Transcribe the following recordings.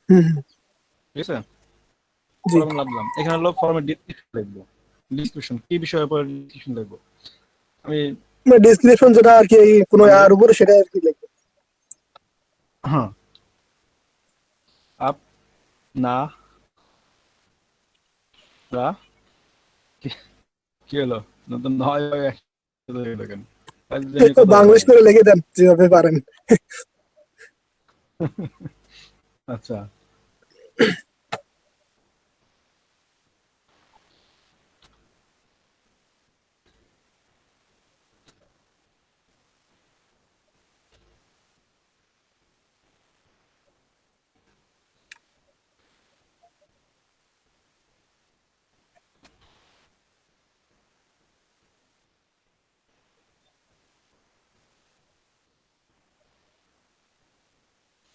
হুম হুম, ঠিক আছে, জি। ফর্ম লাগলাম, এখানে হলো ফর্মের ডিসক্রিপশন লিখবো। ডিসক্রিপশন কি বিষয়ের উপর ডিসক্রিপশন লিখবো আমি? মানে ডেসক্রিপশন যেটা আর কি এই কোনো মানে আর উপরে সেটা আর কি লিখবে। হ্যাঁ, আপ না রা কি কি হলো, নতুন নয় একসাথে হয়ে গেল কেন? তাই যদি আমি কথা বলতাম বাংলিশ না। করে লিখে দেন যেভাবে পারেন। আচ্ছা,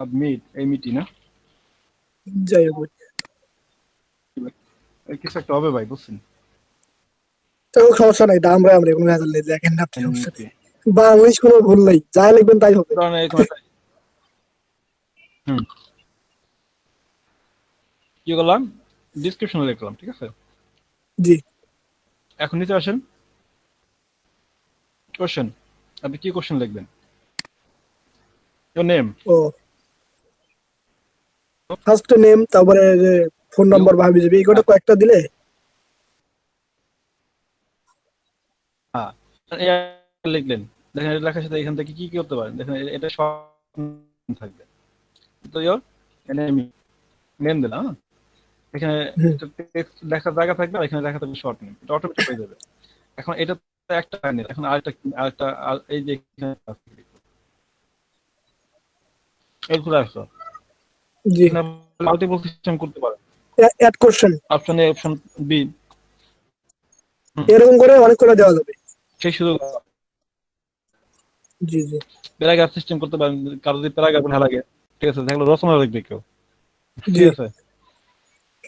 সাবমিট এই মিটি না, যাই হোক, এই কিছু একটা হবে ভাই, বুঝছেন? তো সমস্যা নাই, আমরা আমরা কোনো ভেজাল নেই, দেখেন না আপনি, সমস্যা নেই। ওকে, বাংলিশ কোনো ভুল নাই, যাই লিখবেন তাই হবে। ধরেন এরকম একটা হুম, কি করলাম, ডিসক্রিপশনে লিখলাম, ঠিক আছে। জি। এখন নিচে আসেন, কোশ্চেন, আপনি কি কোশ্চেন লিখবেন? ইওর নেম, ও, ফার্স্ট নেম, তারপরে ফোন ইউ, নাম্বার ভাবি যাবে, এগুলো কয়েকটা দিলে। হ্যাঁ, লিখলেন, দেখেন এটা লেখার সাথে এখান থেকে কি কি করতে পারেন, দেখেন এটা সব থাকবে। তো ইওর নেম, নেম দিলাম, হ্যাঁ? এখানে হুম, টেক্সট লেখার জায়গা থাকবে আর এখানে লেখা থাকবে শর্ট নেম, এটা অটোমেটিক হয়ে যাবে। এখন এটা একটা নেই, এখন আরেকটা এই যে এগুলো আসলো, জি। এখানে মাল্টিপল সিস্টেম করতে পারেন, add question, option A option B, এরকম করে অনেক করে দেওয়া যাবে। সেই সুযোগ। জি জি। প্যারাগ্রাফ সিস্টেম করতে পারেন, কারো যদি প্যারাগ্রাফ ভালো লাগে, ঠিক আছে, দেখলো রচনা লিখবে কেউ, জি ঠিক আছে।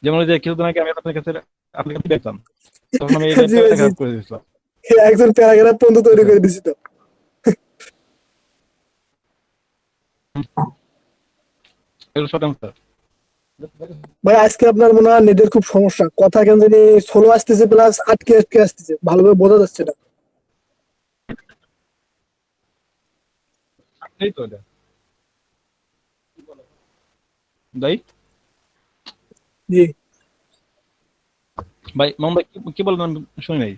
যেমন ওই যে কিছুদিন আগে আমি আপনার কাছে দেখতাম, তখন আমি এই জি ভাই, জি। প্যারাগ্রাফ করে দিয়েছিলাম, একজন প্যারাগ্রাফ পর্যন্ত ঠিক তৈরি আছে। করে দিছি তো। এগুলো শর্ট অ্যান্সার। ভাই আজকে আপনার মনে হয় নেটের খুব সমস্যা, কথা কেন জানি স্লো আসতেছে, প্লাস আটকে আটকে আসতেছে, ভালোভাবে বোঝা যাচ্ছে না। এই তো এটা ভাই, জি। ভাই মোহাম্মদ ভাই কি বললেন আমি শুনি নাই।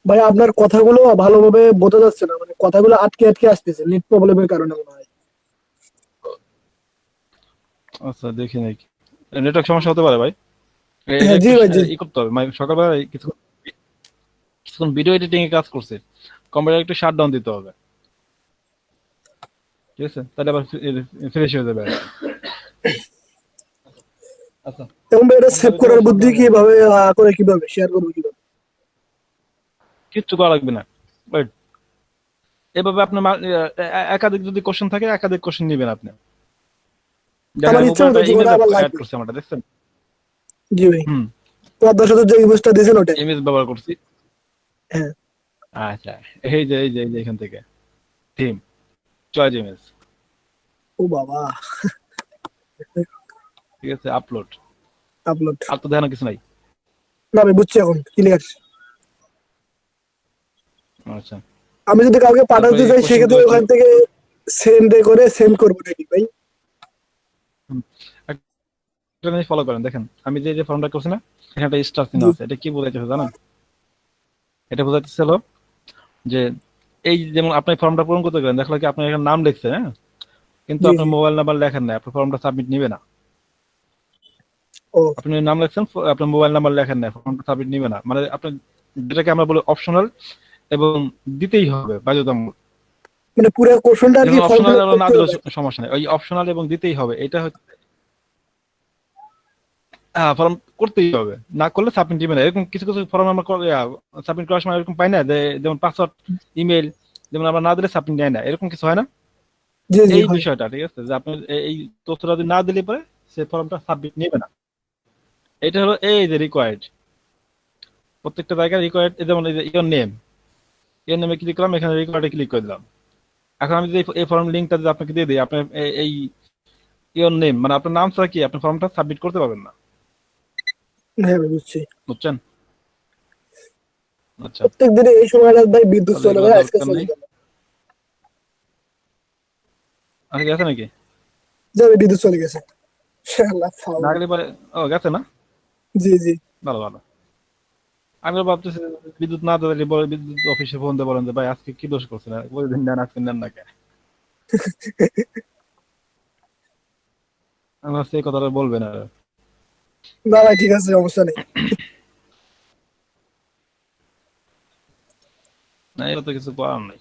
ভাই আপনার কথাগুলো ভালোভাবে বোঝা যাচ্ছে না, মানে কথাগুলো আটকে আটকে আসতেছে নেট প্রবলেমের কারণে মনে হয়। আচ্ছা দেখি নাই, নেটওয়ার্ক সমস্যা হতে পারে ভাই। এটা হ্যাঁ জি একটু ভাই, জি। ই করতে হবে, মানে সকালবেলা কিছুক্ষণ কিছুক্ষণ ভিডিও এডিটিং এ কাজ করছে, কম্পিউটার একটু শাট ডাউন দিতে হবে, ঠিক আছে, তাহলে আবার ফ্রেশ হয়ে যাবে আর কি। আচ্ছা, এবং ভাই এটা কোন সেভ কাজে করার সমস্যা বুদ্ধি তাহলে কিভাবে, করে কিভাবে শেয়ার করবো কিভাবে? কিচ্ছু করা লাগবে না। Wait, এভাবে আপনার একাধিক যদি কোশ্চেন থাকে একাধিক কোশ্চেন নেবেন আপনি। দেখেন আমার আমি ইচ্ছা উপরে মতো একটা যে ইমেজ কটা আবার অ্যাড লাগবে। করছি আমারটা, দেখছেন? জি ভাই, হুম, পদ্মা সেতুর যে ইমেজটা দিয়েছেন ওটা। ইমেজ ব্যবহার করছি। হ্যাঁ। আচ্ছা, এই যে এখান থেকে থিম, চয়েস ইমেজ, ও বাবা। ঠিক আছে, আপলোড, আপলোড। আর তো দেখানোর কিছু নাই। না ভাই, বুঝছি এখন ক্লিয়ার। আচ্ছা, আমি যদি কাউকে তারপরে পাঠাতে এই চাই কোশ্চেন গুলো সেক্ষেত্রে একটু ওখান থেকে সেন্ড করবো নাকি ভাই? হুম, একটা জিনিস ফলো করেন, দেখেন আমি যে ফর্মটা করছি না, এখানে একটা স্টার চিহ্ন জি আছে, এটা কি বোঝাইতেছে জানেন? এটা বোঝাইতেছে হলো যে এই যেমন আপনি ফর্মটা পূরণ করতে গেলেন, দেখলো কি আপনার এখানে নাম লিখছে, হ্যাঁ, কিন্তু জি আপনার জি। মোবাইল নাম্বার লেখেন না, আপনার ফর্মটা সাবমিট নিবে না। ও, আপনি নাম লেখছেন, আপনার মোবাইল নাম্বার লেখেন না, ফর্মটা সাবমিট নিবে না, মানে আপনি যেটাকে আমরা বলি অপশনাল এবং দিতেই হবে বাধ্যতামূলক। মানে পুরো কোশ্চেনটা আর কি যেমন ফর্ম অপশনাল ফিল আপ না করতে দিলেও হবে আর কি। সমস্যা নেই, ওই অপশনাল এবং দিতেই হবে, এটা হচ্ছে ফর্ম করতেই হবে, না করলে সাবমিট দিবে না। এরকম কিছু কিছু ফর্ম আমরা সাবমিট করার সময় এরকম পাই না যে যেমন পাসওয়ার্ড, ইমেল, যেমন আমরা না দিলে সাবমিট নেয় না, এরকম কিছু হয় না। জি জি, এই হয়। বিষয়টা ঠিক আছে, যে আপনি এই তথ্যটা যদি না দিলে পরে সে ফর্মটা সাবমিট নেবে না। এটা হলো এই যে রিকোয়ার্ড, প্রত্যেকটা জায়গায় রিকোয়ার্ড, যেমন এই যে ইওর নেম, এর নামে ক্লিক করলাম, এখানে রিকোয়ার্ডে ক্লিক করে দিলাম। এখন আমি যদি এই ফর্ম লিঙ্কটা যদি আপনাকে দিয়ে দিই, আপনার এই ইওর নেম, মানে আপনার নাম ছাড়া কি আপনি ফর্মটা সাবমিট করতে পারবেন না, হ্যাঁ ভাই বুঝছি। বুঝছেন? আচ্ছা, প্রত্যেক দিনে এই সময়টা ভাই বিদ্যুৎ তাহলে চলে এগুলো ভাই, আজকে দরকার চলে নেই। গেল। আচ্ছা, গেছে নাকি? যাবে, বিদ্যুৎ চলে গেছে। শালা না ফাউল। গেলে পরে, ও গেছে না, জি জি। ভালো ভালো। আমি ভাবতেছি বিদ্যুৎ না দিলে বলে বিদ্যুৎ অফিসে ফোন দিয়ে বলেন যে ভাই আজকে কি দোষ করছেন, ওই দিন নেন আজকে নেন না কেন। আমি ভাবছি এই কথাটা বলবেন আর। না ভাই ঠিক আছে, সমস্যা নেই। না, এটা তো কিছু করার নাই,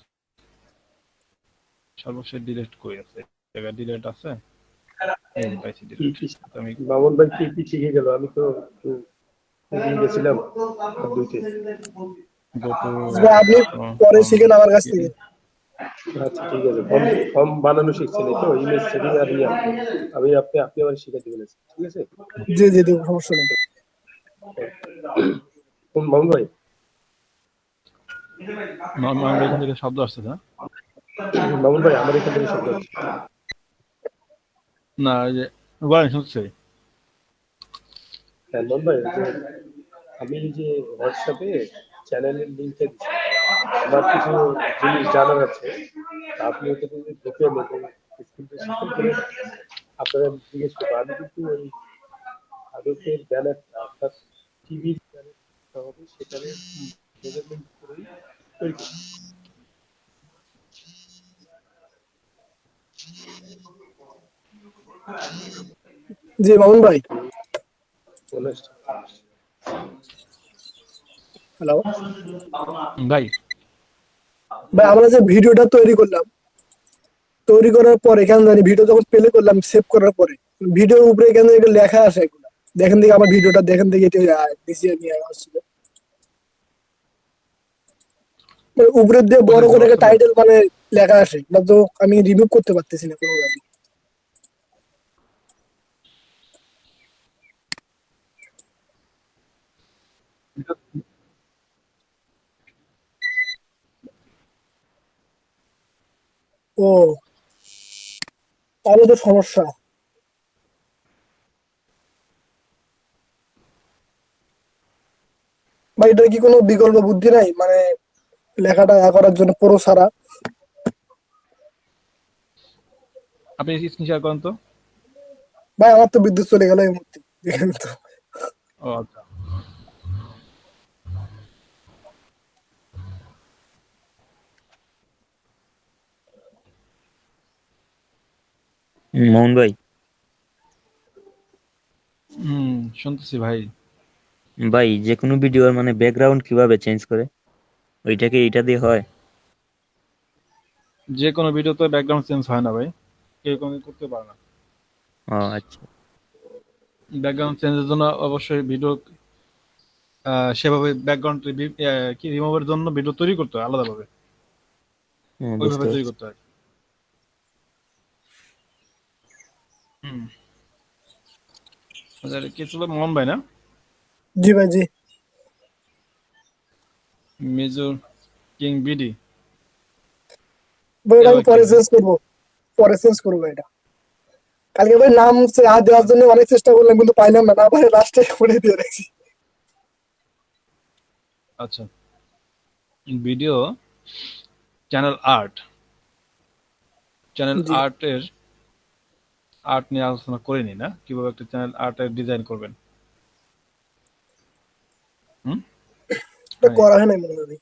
সর্বশেষ ডিলিট করে আছে, জায়গা ডিলিট আছে, এই যে পাইছি কি ডিলিট। কি আমি মামুন ভাই কি কি শিখে গেল? আমি তো একটু ওদিন গেছিলাম হাত ধুইতে। গো টু, ভাই আপনি পরে শিখেন আমার কাছ থেকে। আচ্ছা ঠিক আছে, ফর্ম ফর্ম বানানো শিখছেন, এই তো ইমেজ সেটিং আর ইয়া, আমি আপনি আপনি আমার শিখে দিবেন, ঠিক আছে? জি জি দেবো, সমস্যা নেই। কোন মামুন ভাই? নর্মাল এখান থেকে শব্দ আসছে না? মামুন ভাই আমার এখান থেকে শব্দ হচ্ছে। না, এই যে বলেন, শুনছি। হ্যাঁ মামুন ভাই, ওই যে আমি এই যে হোয়াটসঅ্যাপে চ্যানেলের লিঙ্কটা দিচ্ছি, আমার কিছু জিনিস জানার আছে, তা আপনি ওটাতে যদি ঢুকে নেবেন স্ক্রিনটা শিখতে করে আপনারা জিজ্ঞেস করবো। আমি কিন্তু ওই আদতের ব্যানার অর্থাৎ টিভির ব্যানার হবে সেখানে মেজারমেন্ট করেই তৈরি করছি। জি মামুন ভাই। চলে আসছে। হ্যালো ভাই, ভাই, আমরা যে ভিডিওটা তৈরি করলাম, তৈরি করার পর এখানে জানি ভিডিও যখন প্লে করলাম, সেভ করার পরে ভিডিওর উপরে এখানে একটা লেখা আসে এগুলো। দেখেন দেখি আমার ভিডিওটা, দেখেন দেখি এটা দিছি আমি আসলে। মানে উপরে দিয়ে বড় করে একটা টাইটেল মানে লেখা আসে, না তো আমি রিমুভ করতে পারতেছি না কোনোভাবে। ও, তাহলে তো সমস্যা। ভাই এটার কি কোনো বিকল্প বুদ্ধি নাই, মানে লেখাটা করার জন্য পুরো সারা? আপনি স্ক্রিন শেয়ার করেন তো। ভাই আমার তো বিদ্যুৎ চলে গেল এই মুহূর্তে, দেখেন তো। ও আচ্ছা, মোহন ভাই, শুনতেছি ভাই। ভাই যে কোনো ভিডিওর মানে ব্যাকগ্রাউন্ড কিভাবে চেঞ্জ করে? ওইটাকে এইটা দিয়ে হয়? যে কোনো ভিডিওতে ব্যাকগ্রাউন্ড চেঞ্জ হয় না ভাই, কেউ কোনো করতে পারে না। ও আচ্ছা। ব্যাকগ্রাউন্ড চেঞ্জের জন্য অবশ্যই ভিডিও সেভাবে ব্যাকগ্রাউন্ড কি রিমুভের জন্য ভিডিও তৈরি করতে হয় আলাদাভাবে, হ্যাঁ, বুঝতে ওইভাবে তৈরি পারছি। করতে হয়। হুম, আচ্ছা, এটা কি ছিল মোহন ভাই না? জি ভাই জি। মেজর কিং বিডি, ভাই এটা আমি এবার কি পরে ভাই? চেঞ্জ করবো, পরে চেঞ্জ করবো এটা। কালকে ভাই নাম দেওয়ার জন্য অনেক চেষ্টা করলাম, কিন্তু পাইলাম না, না পারে লাস্টে করে দিয়ে রাখছি। আচ্ছা, ভিডিও চ্যানেল আর্ট, চ্যানেল জি, আর্টের আর্ট নিয়ে আলোচনা করে নি না, কিভাবে একটা চ্যানেল আর্টের ডিজাইন করবেন। হুম, এটা হ্যাঁ, করা হয় নাই মনে হয়।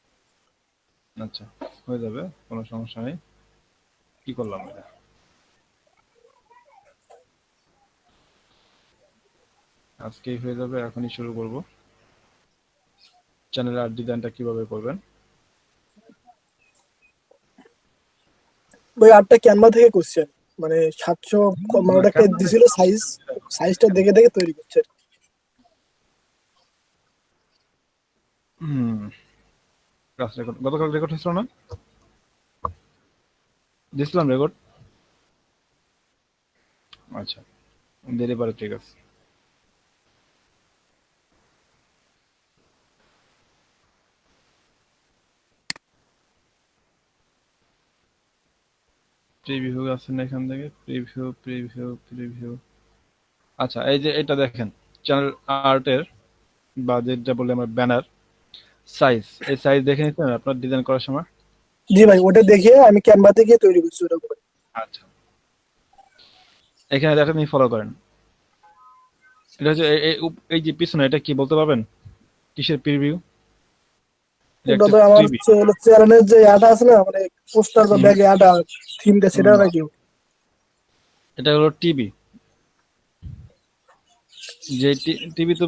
আচ্ছা, হয়ে যাবে, কোনো সমস্যা নেই। কি করলাম এটা? আজকেই হয়ে যাবে, এখনই শুরু করব। চ্যানেল আর্ট ডিজাইনটা কিভাবে করবেন? ভাই আটটা ক্যানভা থেকে কোশ্চেন, মানে 700, মানে না, ওটাকে কেন? দিছিল সাইজ, সাইজটা দেখে দেখে তৈরি করছে। হুম, ক্লাস রেকর্ড গতকাল রেকর্ড হয়েছিল না? দিছিলাম রেকর্ড। আচ্ছা, দিলে পারে, ঠিক আছে। প্রিভিউ আছে না এখান থেকে? প্রিভিউ। আচ্ছা, এই যে এটা দেখেন, চ্যানেল আর্টের বা যেটা বলে আমরা ব্যানার সাইজ, এই সাইজ দেখে নিচ্ছেন আপনার ডিজাইন করার সময়? জি ভাই, ওটা দেখে আমি ক্যানভাতে গিয়ে তৈরি করছি ওটা করে। আচ্ছা, এখানে দেখা আপনি ফলো করেন। এটা হচ্ছে এই যে পিছনে, এটা কি বলতে পারবেন কিসের প্রিভিউ? ওটা তো আমার টিভি। চ্যানেলের যে অ্যাড আছে না, মানে পোস্টার বা হুম, ব্যাগে অ্যাড থিমটা, সেটা হুম, নাকি? এটা হলো টিভি। যে টিভি তো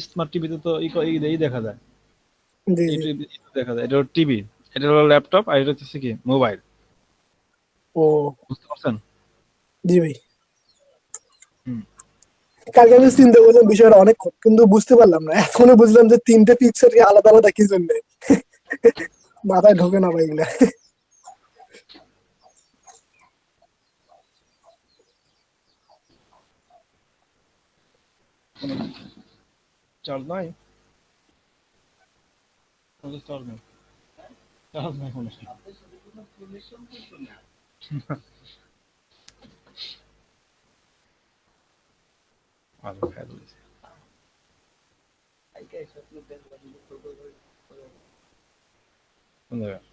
স্মার্ট টিভিতে তো এই দেখা যায়, জি জি। ইউটিউব দেখা যায়। এটা হলো টিভি, এটা হলো ল্যাপটপ, আর এটা হচ্ছে কি মোবাইল। ও বুঝতে পারছেন? জি ভাই, হুম। কালকে আমি চিন্তা করলাম বিষয়টা অনেকক্ষণ, কিন্তু বুঝতে পারলাম না। এখনো বুঝলাম যে তিনটে পিকচার আলাদা আলাদা কি জন্য, মাথায় ঢোকে না ভাই এগুলা। চার্জ নাই, চার্জ নেই, চার্জ নাই কোনো। আলো খাই দিয়েছে। কোন জায়গায়?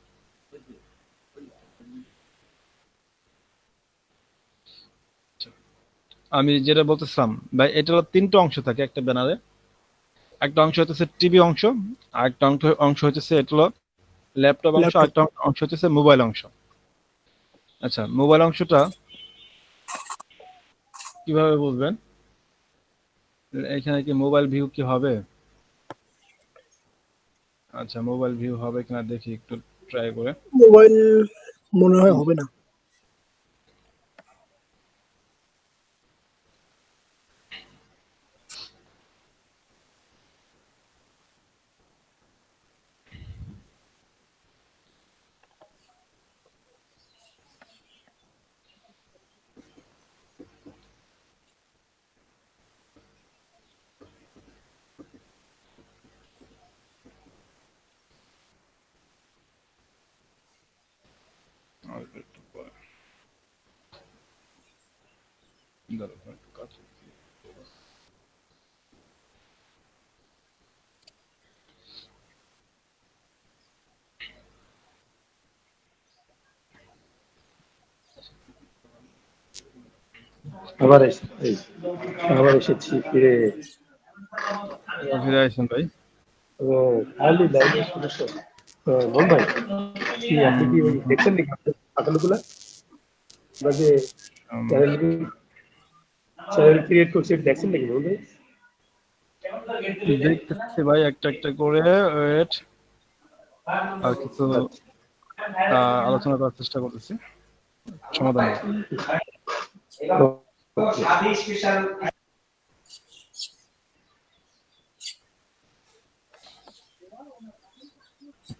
আমি যেটা বলতেছিলাম ভাই, এটা হলো তিনটা অংশ থাকে একটা ব্যানারে। একটা অংশ হচ্ছে টিভি অংশ, আর একটা অংশ হচ্ছে এটা হলো ল্যাপটপ অংশ, আর ল্যাপটপ। একটা অংশ হচ্ছে মোবাইল অংশ। আচ্ছা, মোবাইল অংশটা কিভাবে বুঝবেন? এখানে কি মোবাইল ভিউ কি হবে? আচ্ছা, মোবাইল ভিউ হবে কিনা দেখি একটু ট্রাই করে। মোবাইল মনে হয় হবে না। আর একটু পরে। দাঁড়াও, একটু কাজ করছি। আবার আবার এসেছি ফিরে। এবার ফিরে আসছেন ভাই? খালি লাইনে শুনেছো? মন ভাই, কি আপনি কি ওই দেখছেন নাকি ফাটলগুলা? আমরা যে উম, চ্যানেল চ্যানেল ক্রিয়েট করছি, এটা দেখছেন নাকি মন ভাই? দেখতেছি ভাই একটা একটা করে। ওয়েট, আর কিছু আলোচনা করার চেষ্টা করতেছি সমাধান হবে।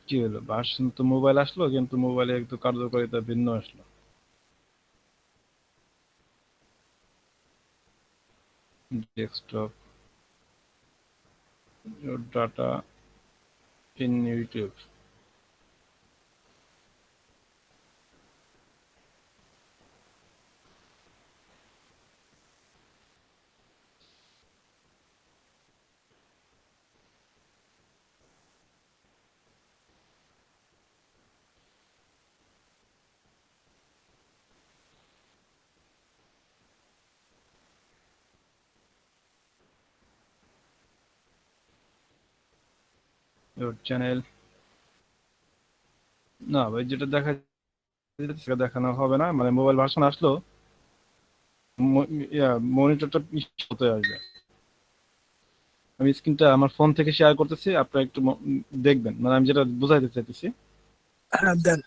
কি হলো, ভার্সন তো মোবাইল আসলো, কিন্তু মোবাইলে একটু কার্যকারিতা ভিন্ন আসলো। Desktop, data in YouTube. Channel, না ভাই, যেটা দেখা সেটা দেখানো হবে না, মানে মোবাইল ভার্সন আসলো মনিটরটা হতে আসবে। আমি স্ক্রিনটা আমার ফোন থেকে শেয়ার করতেছি, আপনারা একটু দেখবেন, মানে আমি যেটা বোঝাইতে চাইতেছি। হ্যাঁ দেন।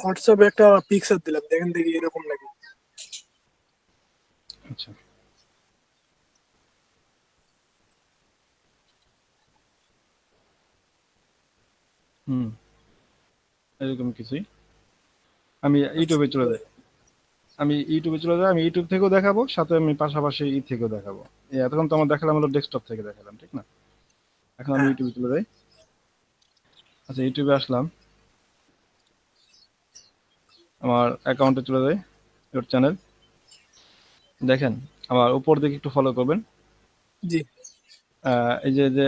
হোয়াটসঅ্যাপে একটা পিকচার দিলাম, দেখেন দেখি এরকম লাগে। আচ্ছা, হুম, এরকম কিছুই। আমি আচ্ছা ইউটিউবে চলে যাই। আমি ইউটিউব থেকেও দেখাবো, সাথে আমি পাশাপাশি থেকেও দেখাবো। এতক্ষণ তো আমার দেখালাম হলো ডেস্কটপ থেকে দেখালাম, ঠিক না? এখন আমি হ্যাঁ ইউটিউবে চলে যাই। আচ্ছা, ইউটিউবে আসলাম, আমার অ্যাকাউন্টে চলে যাই, ইউর চ্যানেল। দেখেন, আমার উপর দিকে একটু ফলো করবেন। জি এই যে যে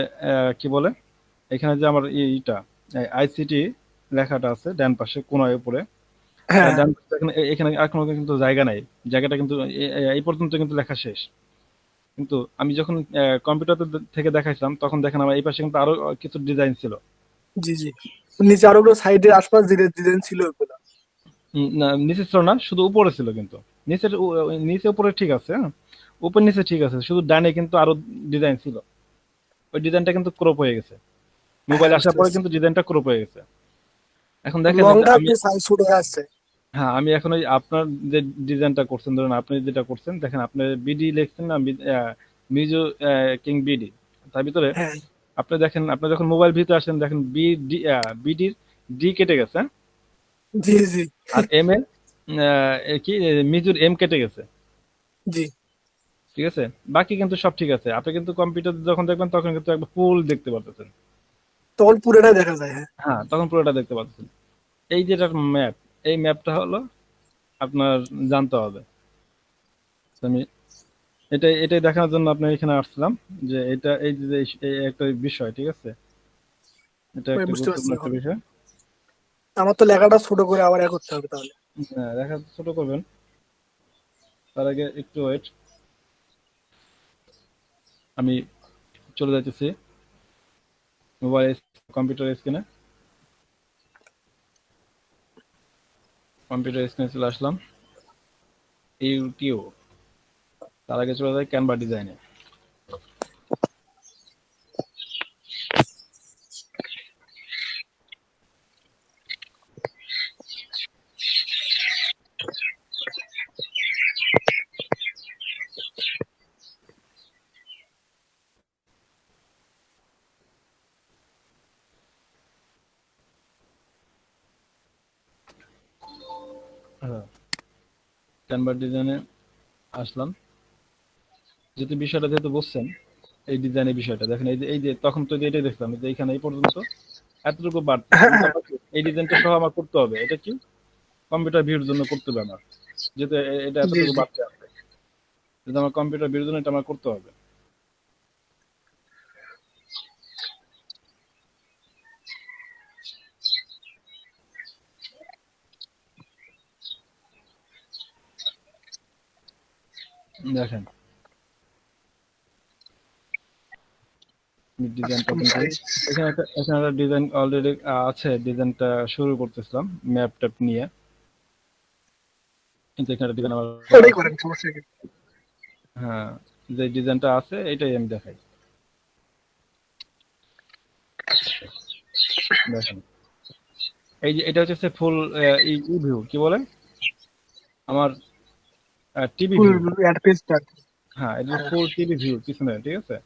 কি বলে, এখানে যে আমার এইটা আইসিটি লেখাটা আছে ডান পাশে কোনায় উপরে। হ্যাঁ হ্যাঁ। ডান পাশে এখানে এখানে আর কোনো কিন্তু জায়গা নাই। জায়গাটা কিন্তু এই পর্যন্ত কিন্তু লেখা শেষ। কিন্তু আমি যখন কম্পিউটার থেকে দেখাইছিলাম, তখন দেখেন আমার এই পাশে কিন্তু আরো কিছু ডিজাইন ছিল। জি জি, নিচে আরো গুলো সাইডের আশপাশ ডিজাইন ছিল ওগুলো। না, নিচে ছিল না, শুধু উপরে ছিল কিন্তু। নিচের নিচে উপরে ঠিক আছে, হ্যাঁ, উপর নিচে ঠিক আছে, শুধু ডানে কিন্তু আরো ডিজাইন ছিল। ওই ডিজাইনটা কিন্তু ক্রপ হয়ে গেছে। হ্যাঁ মোবাইল আসার বুঝতে পরে পারছি, কিন্তু ডিজাইনটা ক্রপ হয়ে গেছে। এখন দেখেন এই যে লংটা আমি, একটু সাইজ ছোট হয়ে আসছে। হ্যাঁ, আমি এখন ওই আপনার যে ডিজাইনটা করছেন, ধরুন আপনি যেটা করছেন, দেখেন আপনি বিডি লিখছেন না, মিজো কিং বিডি, তার ভিতরে হ্যাঁ আপনি দেখেন, আপনি যখন মোবাইল ভিতরে আসেন দেখেন বিডি, বিডির ডি কেটে গেছে, হ্যাঁ? জি জি আর এম এর কি মিজুর এম কেটে গেছে, জি, ঠিক আছে? বাকি কিন্তু সব ঠিক আছে। আপনি কিন্তু কম্পিউটার যখন দেখবেন তখন কিন্তু একবার ফুল দেখতে পারতেছেন। তখন পুরোটাই দেখা যায়। হ্যাঁ হ্যাঁ, তখন পুরোটা দেখতে পাচ্ছেন। এই যেটা ম্যাপ, এই ম্যাপটা হলো আপনার জানতে হবে। তো আমি এটাই দেখানোর জন্য আপনার এখানে আসছিলাম, যে এটা এই যে এই একটা বিষয়, ঠিক আছে? এটা ভাই একটা বুঝতে পারছি গুরুত্বপূর্ণ একটা এখন। বিষয়। আমার তো লেখাটা ছোট করে আবার করতে হবে তাহলে। হ্যাঁ, দেখা ছোট করবেন, তার আগে একটু ওয়েট, আমি চলে যাইতেছি মোবাইল কম্পিউটার স্ক্রিনে। কম্পিউটার স্ক্রিনে চলে আসলাম, ইউটিউব। তার আগে চলে যায় ক্যানভা ডিজাইনে। হ্যাঁ, ক্যানভা ডিজাইনে আসলাম। যেহেতু বিষয়টা যেহেতু বুঝছেন, এই ডিজাইনের বিষয়টা দেখেন, এই যে তখন তো এটাই দেখলাম, এই যে এখানে এই পর্যন্ত এতটুকু বাড়তেছে, হ্যাঁ কিন্তু হ্যাঁ আমার এই ডিজাইনটা সহ আমার করতে হবে। এটা কি কম্পিউটার ভিউর জন্য করতে হবে আমার, যেহেতু এটা জি এতটুকু জি, বাড়তে আছে, যেহেতু আমার কম্পিউটার ভিউর জন্য এটা আমার করতে হবে। দেখেন, আমি ডিজাইনটা কাস্টম কিন্তু সাইজ। এখানে একটা ডিজাইন অলরেডি আছে, ডিজাইনটা শুরু করতেছিলাম ম্যাপ ট্যাপ নিয়ে, কিন্তু এখানে ডিজাইন আমার করা ওটাই আছে। করেন, সমস্যা কি। হ্যাঁ, যে ডিজাইনটা আছে এটাই আমি দেখাই। দেখেন, এই যে এটা হচ্ছে ফুল ভিউ কি বলে, আমার টিভি ফুল ভিউ। অ্যাড পেজটা। হ্যাঁ, এটা ফুল টিভি ভিউ পিছনে, ঠিক আছে?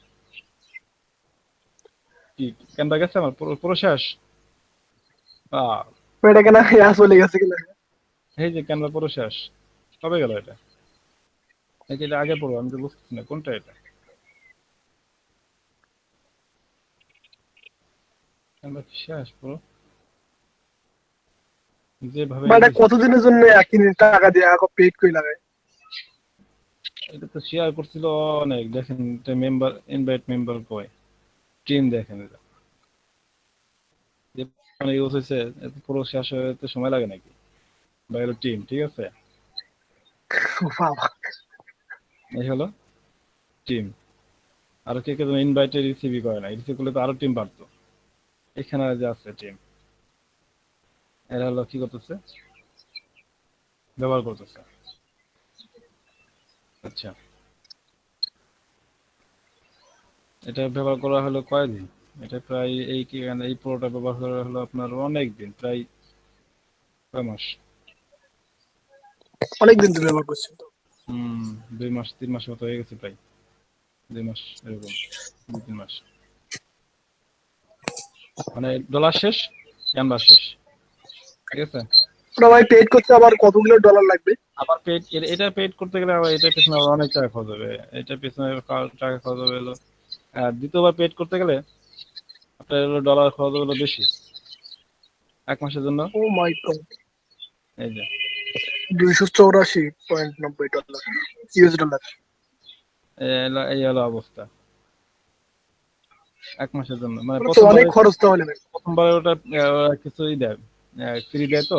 কি ক্যানভা গেছে আমার পুরো পুরো শেষ। আহ, এটা কেন চলে গেছে কিনা। এই যে ক্যানভা পুরো শেষ। কবে গেল এটা? নাকি এটা আগে পড়বো, আমি তো বুঝতেছি না কোনটা এটা। ক্যানভা কি শেষ পুরো, যেভাবে বা ই এটা দিছে। কতদিনের জন্য কিনে টাকা দিয়ে পেড করে লাগায়। এটা তো শেয়ার করছিল অনেক, দেখেন এটা মেম্বার ইনভাইট মেম্বার কয় টিম, দেখেন এটা যে মানে ইউজ হয়েছে, এত পুরো শেষ হতে সময় লাগে নাকি? বাইরে টিম, ঠিক আছে? বাবা, এই হলো টিম। আর কে কে ইনভাইটে রিসিভই করে না, রিসিভ করলে তো আরো টিম বাড়তো। এখানে যে আছে টিম, এরা হলো কি করতেছে, ব্যবহার করতেছে। আচ্ছা, এটা ব্যবহার করা হলো কয়দিন, এটা প্রায় এই কি এই পুরোটা ব্যবহার করা হলো আপনার অনেক দিন, প্রায় কয় মাস? অনেকদিন ধরে ব্যবহার করছি তো। 2 মাস 3 মাস মতো হয়ে গেছে প্রায়, 2 মাস এরকম, 2-3 মাস। মানে ডলার শেষ, ক্যানভাস শেষ, ঠিক আছে। ওটা ভাই পেড করতে আবার কতগুলো ডলার লাগবে? আবার পেড, এটা পেড করতে গেলে আবার এটার পেছনে আবার অনেক টাকা খরচ হবে, এটার পেছনে টাকা খরচ হবে হলো। আর দ্বিতীয়বার পেড করতে গেলে আপনার হলো ডলার খরচ হলো বেশি 1 মাসের জন্য। ও মাই গড, এই যে 284.90 ডলার, ইউএস ডলার। এই হলো অবস্থা 1 মাসের জন্য। মানে ওটা তো অনেক খরচ তাহলে ভাই। প্রথমবারে ওটা ওরা কিছুই দেয়, ফ্রি দেয় তো,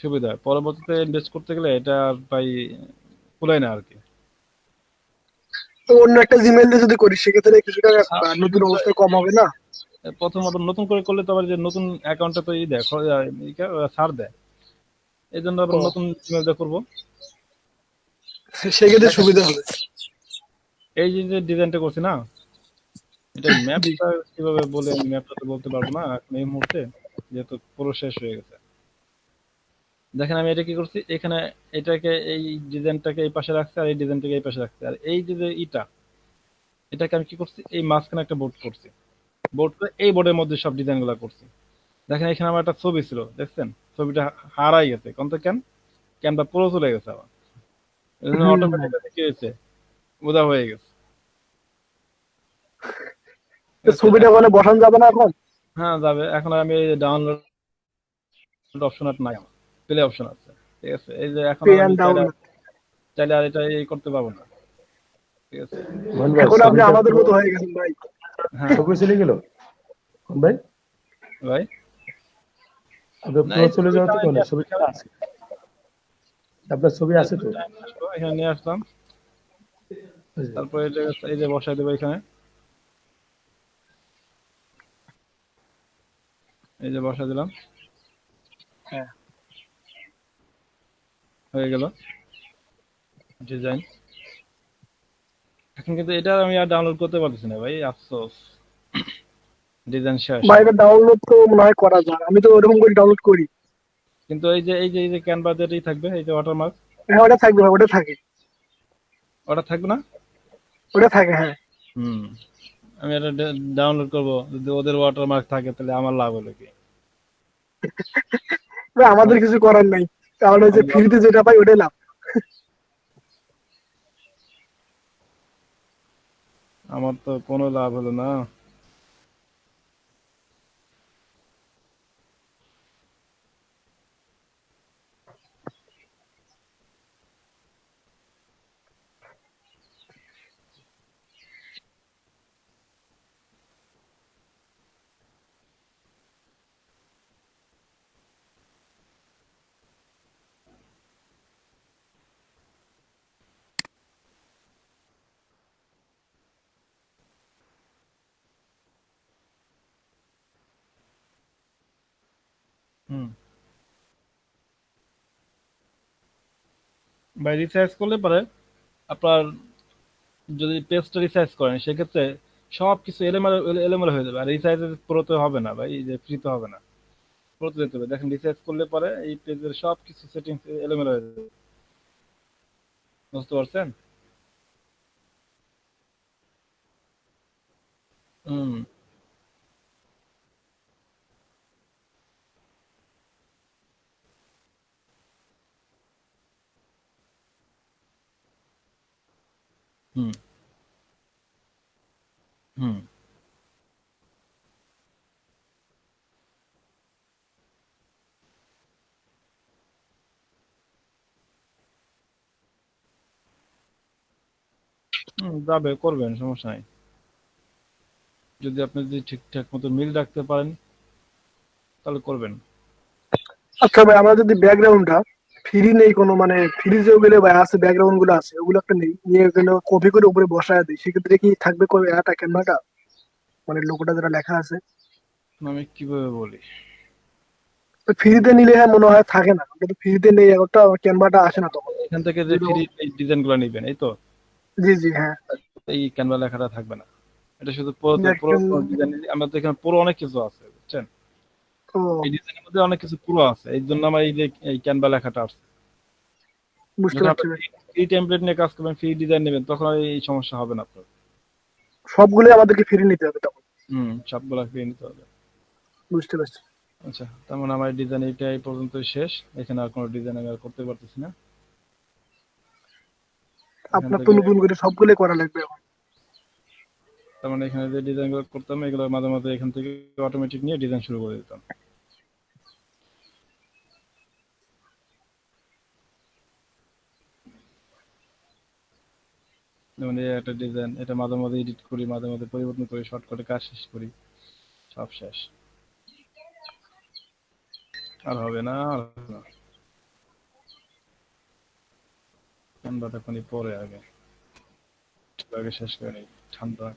সুবিধা। পরবর্তীতে ইনভেস্ট করতে গেলে এটা প্রায় কুলায় না আর কি। তো অন্য একটা জিমেইল দিয়ে যদি করি সেক্ষেত্রে কিছু টাকা নতুন অবস্থায় কম হবে না? প্রথমত নতুন করে করলে তো আবার যে নতুন অ্যাকাউন্টটা তো দেয়, ছাড় দেয়, এই জন্য আবার ও, নতুন ইমেল দিয়ে করবো। সেক্ষেত্রে সুবিধা হবে। এই যে ডিজাইনটা করছি না, এটা জি। ম্যাপটা কিভাবে বলে, আমি ম্যাপটা তো বলতে পারবো না এখন এই মুহূর্তে, যেহেতু পুরো শেষ হয়ে গেছে। দেখেন আমি এটা কি করছি, এখানে এটাকে এই ডিজাইনটাকে এই পাশে রাখছি, আর এই ডিজাইনটাকে এই পাশে রাখছি, আর এই যে এটাকে আমি কি করছি, এই মাঝখানে একটা বোর্ড করছি, বোর্ড করে এই বোর্ডের মধ্যে সব ডিজাইন গুলা করছি। দেখেন এখানে আমার একটা ছবি ছিল, দেখছেন ছবিটা হারাই গেছে, কেন ক্যানভা পুরো চলে গেছে আবার, হুম। অটোমেটিক কি হয়েছে, বোঝা হয়ে গেছে, ঠিক তো আছে। ছবিটা মানে বসানো যাবে না এখন? হ্যাঁ যাবে, এখন আমি ডাউনলোড অপশন আর নাই, আমার প্লে অপশন আছে, ঠিক আছে। এই যে এখন পে আর আমি অ্যান্ড ডাউনলোড। চাইলে আর এটা এই করতে পারবো না, ঠিক আছে। মোহন ভাই এখন আপনি ছবিটা আমাদের পুরো মতো হয়ে গেছেন ভাই। হ্যাঁ ছবি চলে গেল কোন ভাই? ভাই, আপনার না পুরো এই চলে যাওয়া তো ছবিটা কোনো ছবি আছে, আপনার ছবি আছে তো? এখানে নিয়ে আসলাম, তারপরে এই যে বসাই দেবো এখানে, এই যে বসাই দিলাম, হ্যাঁ। হয়ে গেল ডিজাইন। এখন কিন্তু এটা আমি আর ডাউনলোড করতে পারতেছি না ভাই, আফসোস, ডিজাইন শেষ ভাই আমার। এটা ডাউনলোড তো মনে হয় করা যায়, আমি তো ওরকম করে ডাউনলোড করি। কিন্তু এই যে ক্যানভা যেটাই থাকবে, এই যে ওয়াটারমার্ক, হ্যাঁ ওটা থাকবে ভাই, ওটা থাকে। ওটা থাকবে না। ওটা থাকে, হ্যাঁ। হুম, আমি এটা ডাউনলোড করবো, যদি ওদের ওয়াটারমার্ক থাকে তাহলে আমার লাভ হলো কি? ভাই আমাদের কিছু করার নাই, কারণ ওই যে আমার লাভ, ফ্রিতে যেটা পাই ওটাই লাভ। আমার তো কোনো লাভ হলো না। হুম, ভাই রিসার্চ করলে পরে আপনার, যদি পেজটা রিসার্চ করেন সেক্ষেত্রে সবকিছু এলোমেলো এলোমেলো হয়ে যাবে, আর রিসার্চ পুরোতে হবে না ভাই, এই যে ফ্রিতে হবে না, পুরোতে যেতে হবে। দেখেন রিসার্চ করলে পরে এই পেজের সবকিছু সেটিংস এলোমেলো হয়ে যাবে, বুঝতে পারছেন? হুম হুম হুম যাবে, করবেন, সমস্যা নাই। যদি আপনি যদি ঠিকঠাক মতো মিল রাখতে পারেন তাহলে করবেন। আচ্ছা ভাই, আমরা যদি ব্যাকগ্রাউন্ডটা ফ্রি নেই কোনো, মানে ফ্রি যেগুলো ভাই আছে ব্যাকগ্রাউন্ড গুলো আছে ওগুলো একটা নেই, নিয়ে ওখানে কপি করে উপরে বসায় দিই, সেক্ষেত্রে কি থাকবে এটা ক্যানভাটা, মানে লোগোটা যেটা লেখা আছে? আমি কিভাবে বলি, ফ্রিতে নিলে হ্যাঁ মনে হয় থাকে না, কিন্তু ফ্রিতে নেই একটা ক্যানভাটা আসে না তখন। এখান থেকে যে যেরকম, ফ্রি ডিজাইন গুলো নিবেন, এই তো জি জি হ্যাঁ। এই ক্যানভা লেখাটা থাকবে না, এটা শুধু পুরো পুরো দেখেন, ডিজাইন। আমরা তো এখানে পুরো অনেক কিছু আছে, বুঝছেন? ও, এই ডিজাইনের মধ্যে অনেক কিছু পুরো আছে, এই জন্য আমার এই যে এই ক্যানভা লেখাটা আছে। বুঝতে যখন পারছি আপনি ভাই। ফ্রি টেমপ্লেট নিয়ে কাজ করবেন, ফ্রি ডিজাইন নেবেন, তখন আর এই সমস্যা হবে না আপনার। সবগুলোই আমাদেরকে ফিরে নিতে হবে তখন। সবগুলা ফ্রি নিতে হবে। বুঝতে পারছি। আচ্ছা, তার মানে আমার ডিজাইন এইটা এই পর্যন্ত শেষ। এখানে আর কোনো ডিজাইন আমি আর করতে পারতেছি না। এখান আপনার তো থেকে নতুন করে সবগুলোই করা লাগবে এখন। তার মানে এখানে যে ডিজাইনগুলো করতাম, এগুলো মাঝে মাঝে এখান থেকে অটোমেটিক নিয়ে ডিজাইন শুরু করে দিতাম। যেমন এই একটা ডিজাইন, এটা মাঝে মাঝে এডিট করি, মাঝে মাঝে পরিবর্তন করি, শর্টকাটে কাজ শেষ করি, সব শেষ। আর হবে না, আর হবে না। ক্যানভাটা খানি পরে আগে আগে শেষ করে নিই, ঠান্ডা।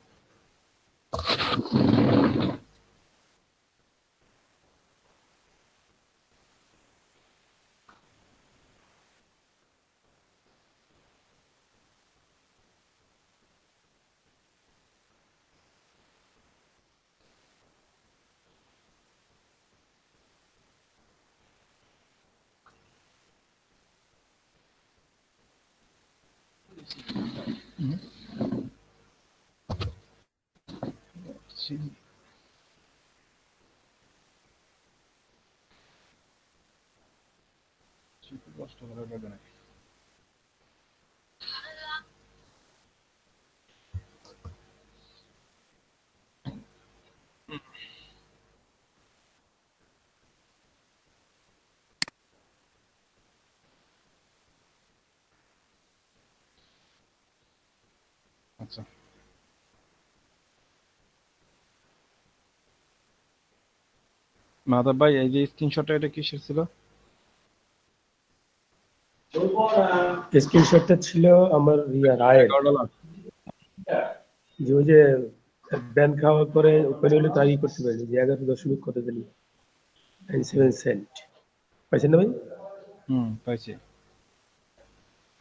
কষ্ট করে লাগে না। আচ্ছা, মাধব ভাই, এই যে স্ক্রিনশটটা এটা কিসের ছিল? স্ক্রিনশটটা ছিল আমার রায়ের, $11। যে ওই যে ব্যান খাওয়ার পরে ওপেন হলে তাই করতে পারি যে 11 দশমিক কত জানি 97 সেন্ট। পাইছেন না ভাই? পাইছি।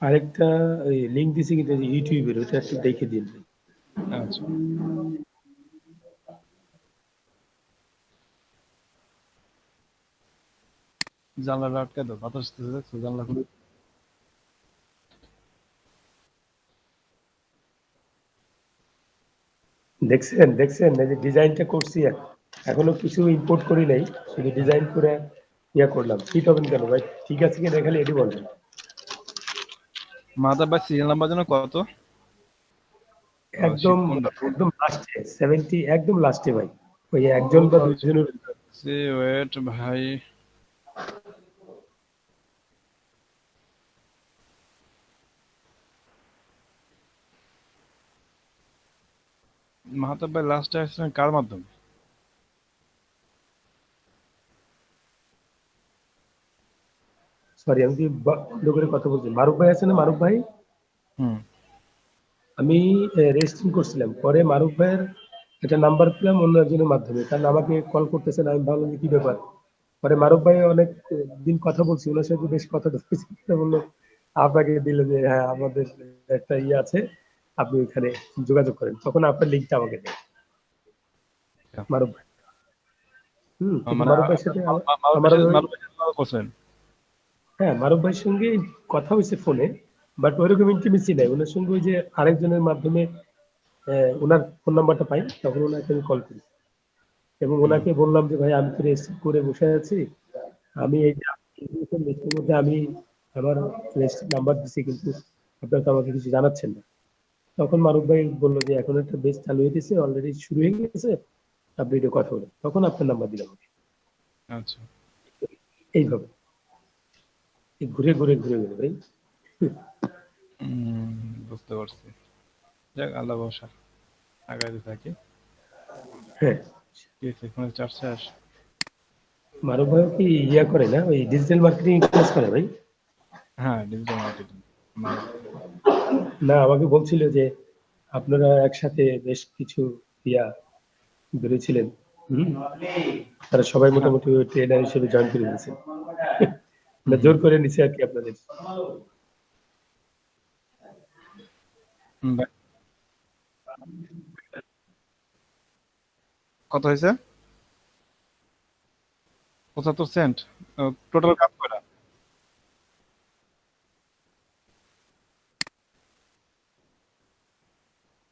আরেকটা ওই লিঙ্ক দিছি কিন্তু ইউটিউবের, ওটা একটু দেখে দিন ভাই। আচ্ছা, জানলাটা আটকে দাও, বাতাস আসতেছে, জানলা খুলে। দেখছেন দেখছেন এই যে ডিজাইনটা করছি, এখনো কিছু ইম্পোর্ট করি নাই, শুধু ডিজাইন করে ইয়া করলাম। ঠিক হবেন কেন ভাই? ঠিক আছে কিনা খালি এটি বলবেন। মাধব ভাই, সিরিয়াল নাম্বার যেন কত? একদম শিপ কোনটা? একদম লাস্টে 70, একদম লাস্টে ভাই, ওই একজন বা দুজনের। ওয়েট ভাই, মাহতাব ভাই লাস্টে আসছিলেন কার মাধ্যমে? সরি, আমি কি বন্ধ করে কথা বলছি? মারুফ ভাই আছে না, মারুফ ভাই? হুম আমি রেজিস্ট্রেশন করছিলাম, পরে মারুফ ভাইয়ের একটা নাম্বার পেলাম অন্য একজনের মাধ্যমে, কারণ আমাকে কল করতেছেন। আমি ভাবলাম যে কি ব্যাপার। পরে মারুফ ভাই অনেক দিন কথা বলছি ওনার সাথে, বেশ কথা বলছি, বললো আপনাকে দিল যে হ্যাঁ আমাদের একটা ইয়ে আছে, আপনি ওইখানে যোগাযোগ করেন। তখন আপনার লিঙ্কটা আমাকে দেয় মারুফ ভাই। কিন্তু মানে মারুফ ভাইয়ের সাথে আমার মারুফ ভাই করছেন? হ্যাঁ, মারুফ ভাইয়ের সঙ্গে কথা হয়েছে ফোনে, বাট ওইরকম ইন্টিমেসি নাই ওনার সঙ্গে। ওই যে আরেকজনের মাধ্যমে ওনার ফোন নাম্বারটা পাই, তখন ওনাকে আমি কল করি এবং ওনাকে বললাম যে ভাই আমি তো রেজিস্টার করে বসে আছি, আমি এই লিস্টের মধ্যে আমি আমার রেজিস্টার নাম্বার দিচ্ছি, কিন্তু আপনারা তো আমাকে কিছু জানাচ্ছেন না। তখন মারুফ ভাই বললো যে এখন একটা বেচ চালু হয়ে গেছে, অলরেডি শুরু হয়ে গেছে, আপনি এটা কথা বলেন। তখন আপনার নাম্বার দিলাম আমাকে। আচ্ছা, এইভাবে এই ঘুরে ঘুরে ঘুরে ঘুরে ভাই। বুঝতে পারছি। যাক, আল্লাহ ভরসা, আগাইতে থাকি। হ্যাঁ, কি হয়েছে, ফোনের চার্জ শেষ? মারুফ ভাই কি ইয়া করে না, ওই ডিজিটাল মার্কেটিং কাজ করে ভাই? হ্যাঁ, ডিজিটাল মার্কেটিং। না, আমাকে বলছিল যে আপনারা একসাথে বেশ কিছু ইয়া বেরোছিলেন। হুম, তারা সবাই হ্যাঁ, মোটামুটি ট্রেনার হিসেবে জয়েন করে নিয়েছে, না জোর করে নিছে আর কি আপনাদের। ভাই, কত হয়েছে? 75 সেন্ট টোটাল কাজ করা।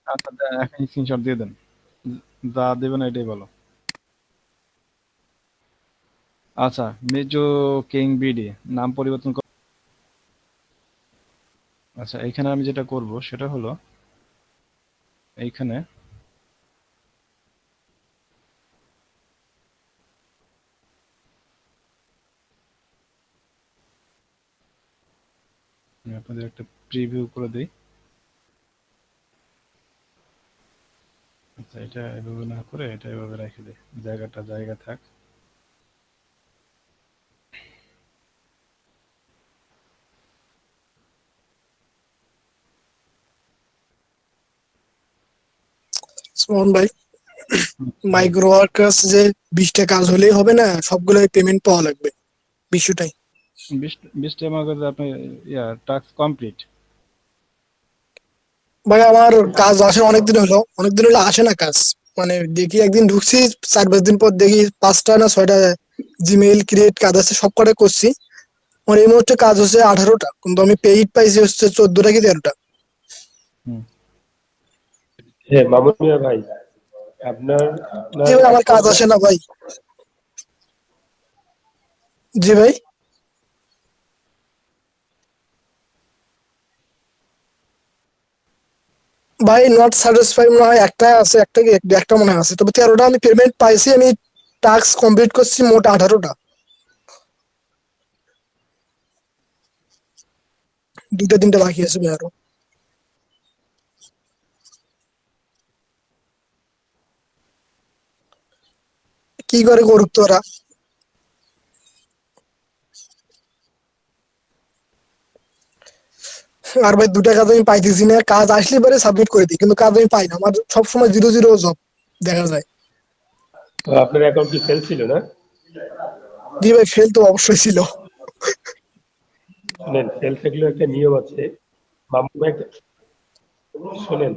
আচ্ছা এখন স্ক্রিনশট দিয়ে দেন, যা দেবেন এটাই বলো। আচ্ছা মেজো কিং বিডি নাম পরিবর্তন আচ্ছা এইখানে আমি যেটা করব সেটা হলো এইখানে আমি আপনাদের একটা প্রিভিউ করে দিই। আচ্ছা এটা এভাবে না করে এটা এভাবে রেখে দিই, জায়গাটা জায়গা থাক। সুমন ভাই, মাইক্রো ওয়ার্কার্স যে 20টা কাজ হলেই হবে না, সবগুলো পেমেন্ট পাওয়া লাগবে, বিষয়টাই। 20টা আমার কাছে আপনি টাস্ক কমপ্লিট। ভাই আমার কাজ আসে অনেকদিন হলো আসে না কাজ। মানে দেখি একদিন ঢুকছি, 4-5 দিন পর দেখি 5টা না 6টা জিমেইল ক্রিয়েট কাজ আছে, সব কটা করছি। আমার এই মুহূর্তে কাজ হচ্ছে 18টা, কিন্তু আমি পেইড পাইছি হচ্ছে 14টা কি 13টা। হ্যাঁ মামুন মিয়া ভাই, আপনার আপনার জি ভাই, আমার কাজ অ্যাকাউন্টে আসে না ভাই। জি ভাই। ভাই নট স্যাটিসফাই মনে হয় একটা আছে, একটা মনে হয় আছে, তবে 13টা আমি পেমেন্ট পাইছি। আমি টাস্ক কমপ্লিট করছি মোট 18টা, 2-3টা বাকি আছে ভাই আরো। কি করে করুক তোরা। আর ভাই 2টা কাজ আমি পাইতেছি না, কাজ আসলে পরে সাবমিট করে দিই, কিন্তু কাজ আমি পাই না, আমার সবসময় 0-0 জব দেখা যায়। আপনার অ্যাকাউন্ট কি ফেল ছিল না? জি ভাই, ফেল তো অবশ্যই ছিল। শুনেন, ফেল থাকলেও একটা নিয়ম আছে। মামুন ভাই শুনেন,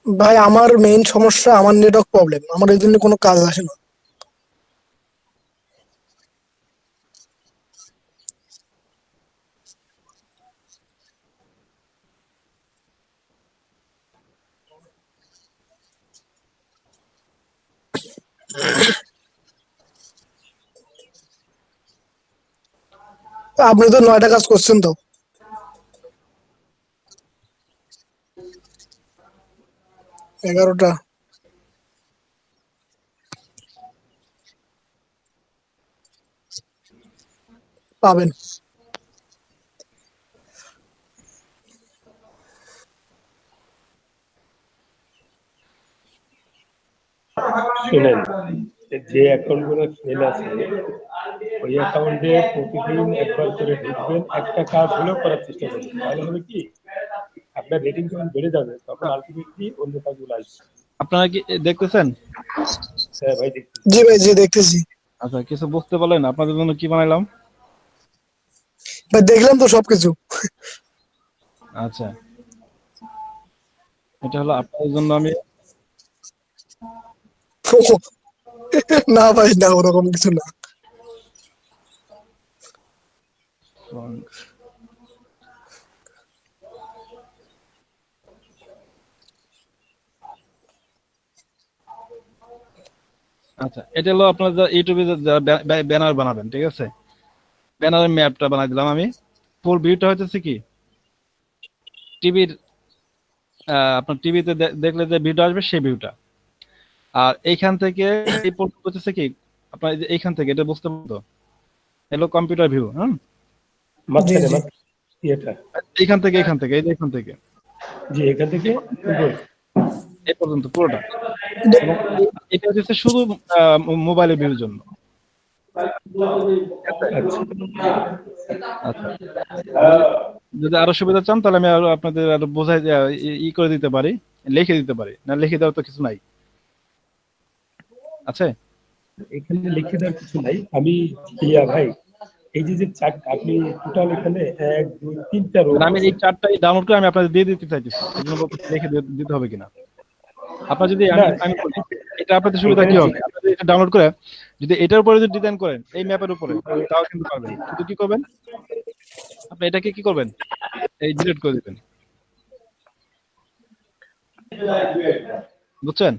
ভাই আমার মেইন সমস্যা আমার নেটওয়ার্ক প্রবলেম, আমার এই জন্য কোনো কাজ আসে না। আপনি তো 9টা কাজ করছেন তো। 11টা পাবেন। শুনেন, যে অ্যাকাউন্ট গুলো ফেল আছে ওই অ্যাকাউন্টে প্রতিদিন একবার করে ঢুকবেন, একটা কাজ হলেও করার চেষ্টা করবেন। তাহলে হবে কি, আপনার রেটিং যখন বেড়ে যাবে তখন আলটিমেটলি অন্য কাজগুলো আসবে। আপনারা কি দেখতেছেন? হ্যাঁ ভাই দেখছি। জি ভাই, জি দেখতেছি। আচ্ছা কিছু বুঝতে পারলেন আপনাদের জন্য কি বানাইলাম? ভাই দেখলাম তো সবকিছু। আচ্ছা এটা হলো আপনাদের জন্য আমি না ভাই না, ওরকম কিছু না। আচ্ছা এটা হলো আপনার ইউটিউবে যারা ব্যানার বানাবেন, ঠিক আছে? ব্যানারের ম্যাপটা বানাই দিলাম আমি। ফুল ভিউটা হইতেছে কি টিভির, আপনার টিভিতে দেখলে যে ভিউটা আসবে সেই ভিউটা। আর এইখান থেকে এই পর্যন্ত হচ্ছে কি আপনার এই যে এইখান থেকে এটা বুঝতে পারতো হলো কম্পিউটার ভিউ। হ্যাঁ জি মাঝখানে জি এটা, এইখান থেকে এই যে এখান থেকে জি এখান থেকে উপরে। এই পর্যন্ত পুরোটা। এবং এটা হচ্ছে শুধু মোবাইলের ভিউর জন্য। আচ্ছা যদি আরো সুবিধা চান তাহলে আমি আরো আপনাদের আরো বোঝাই করে দিতে পারি, লিখে দিতে পারি। না লিখে দেওয়ার তো কিছু নাই, আছে? এখানে লিখে দেওয়ার কিছু নাই। আমি ভাই এই যে চারটা আপনি টোটাল এখানে 1 2 3টা রো মানে আমি আছে। এই চারটাই ডাউনলোড করে আমি আপনাদের দিয়ে দিতে চাইতেছি, এই জন্য বলতেছি লিখে দিতে হবে কিনা। আপনার যদি আমি না আমি বলি, এটা আপনাদের সুবিধা এখানে কি যে হবে, আপনাদের এটা ডাউনলোড করে যদি এটার উপরে যদি ডিজাইন করেন এই ম্যাপের উপরে, তাও কিন্তু পারবেন। কিন্তু কি করবেন, আপনি এটাকে কি করবেন, এই ডিলিট করে দিবেন, বুঝছেন?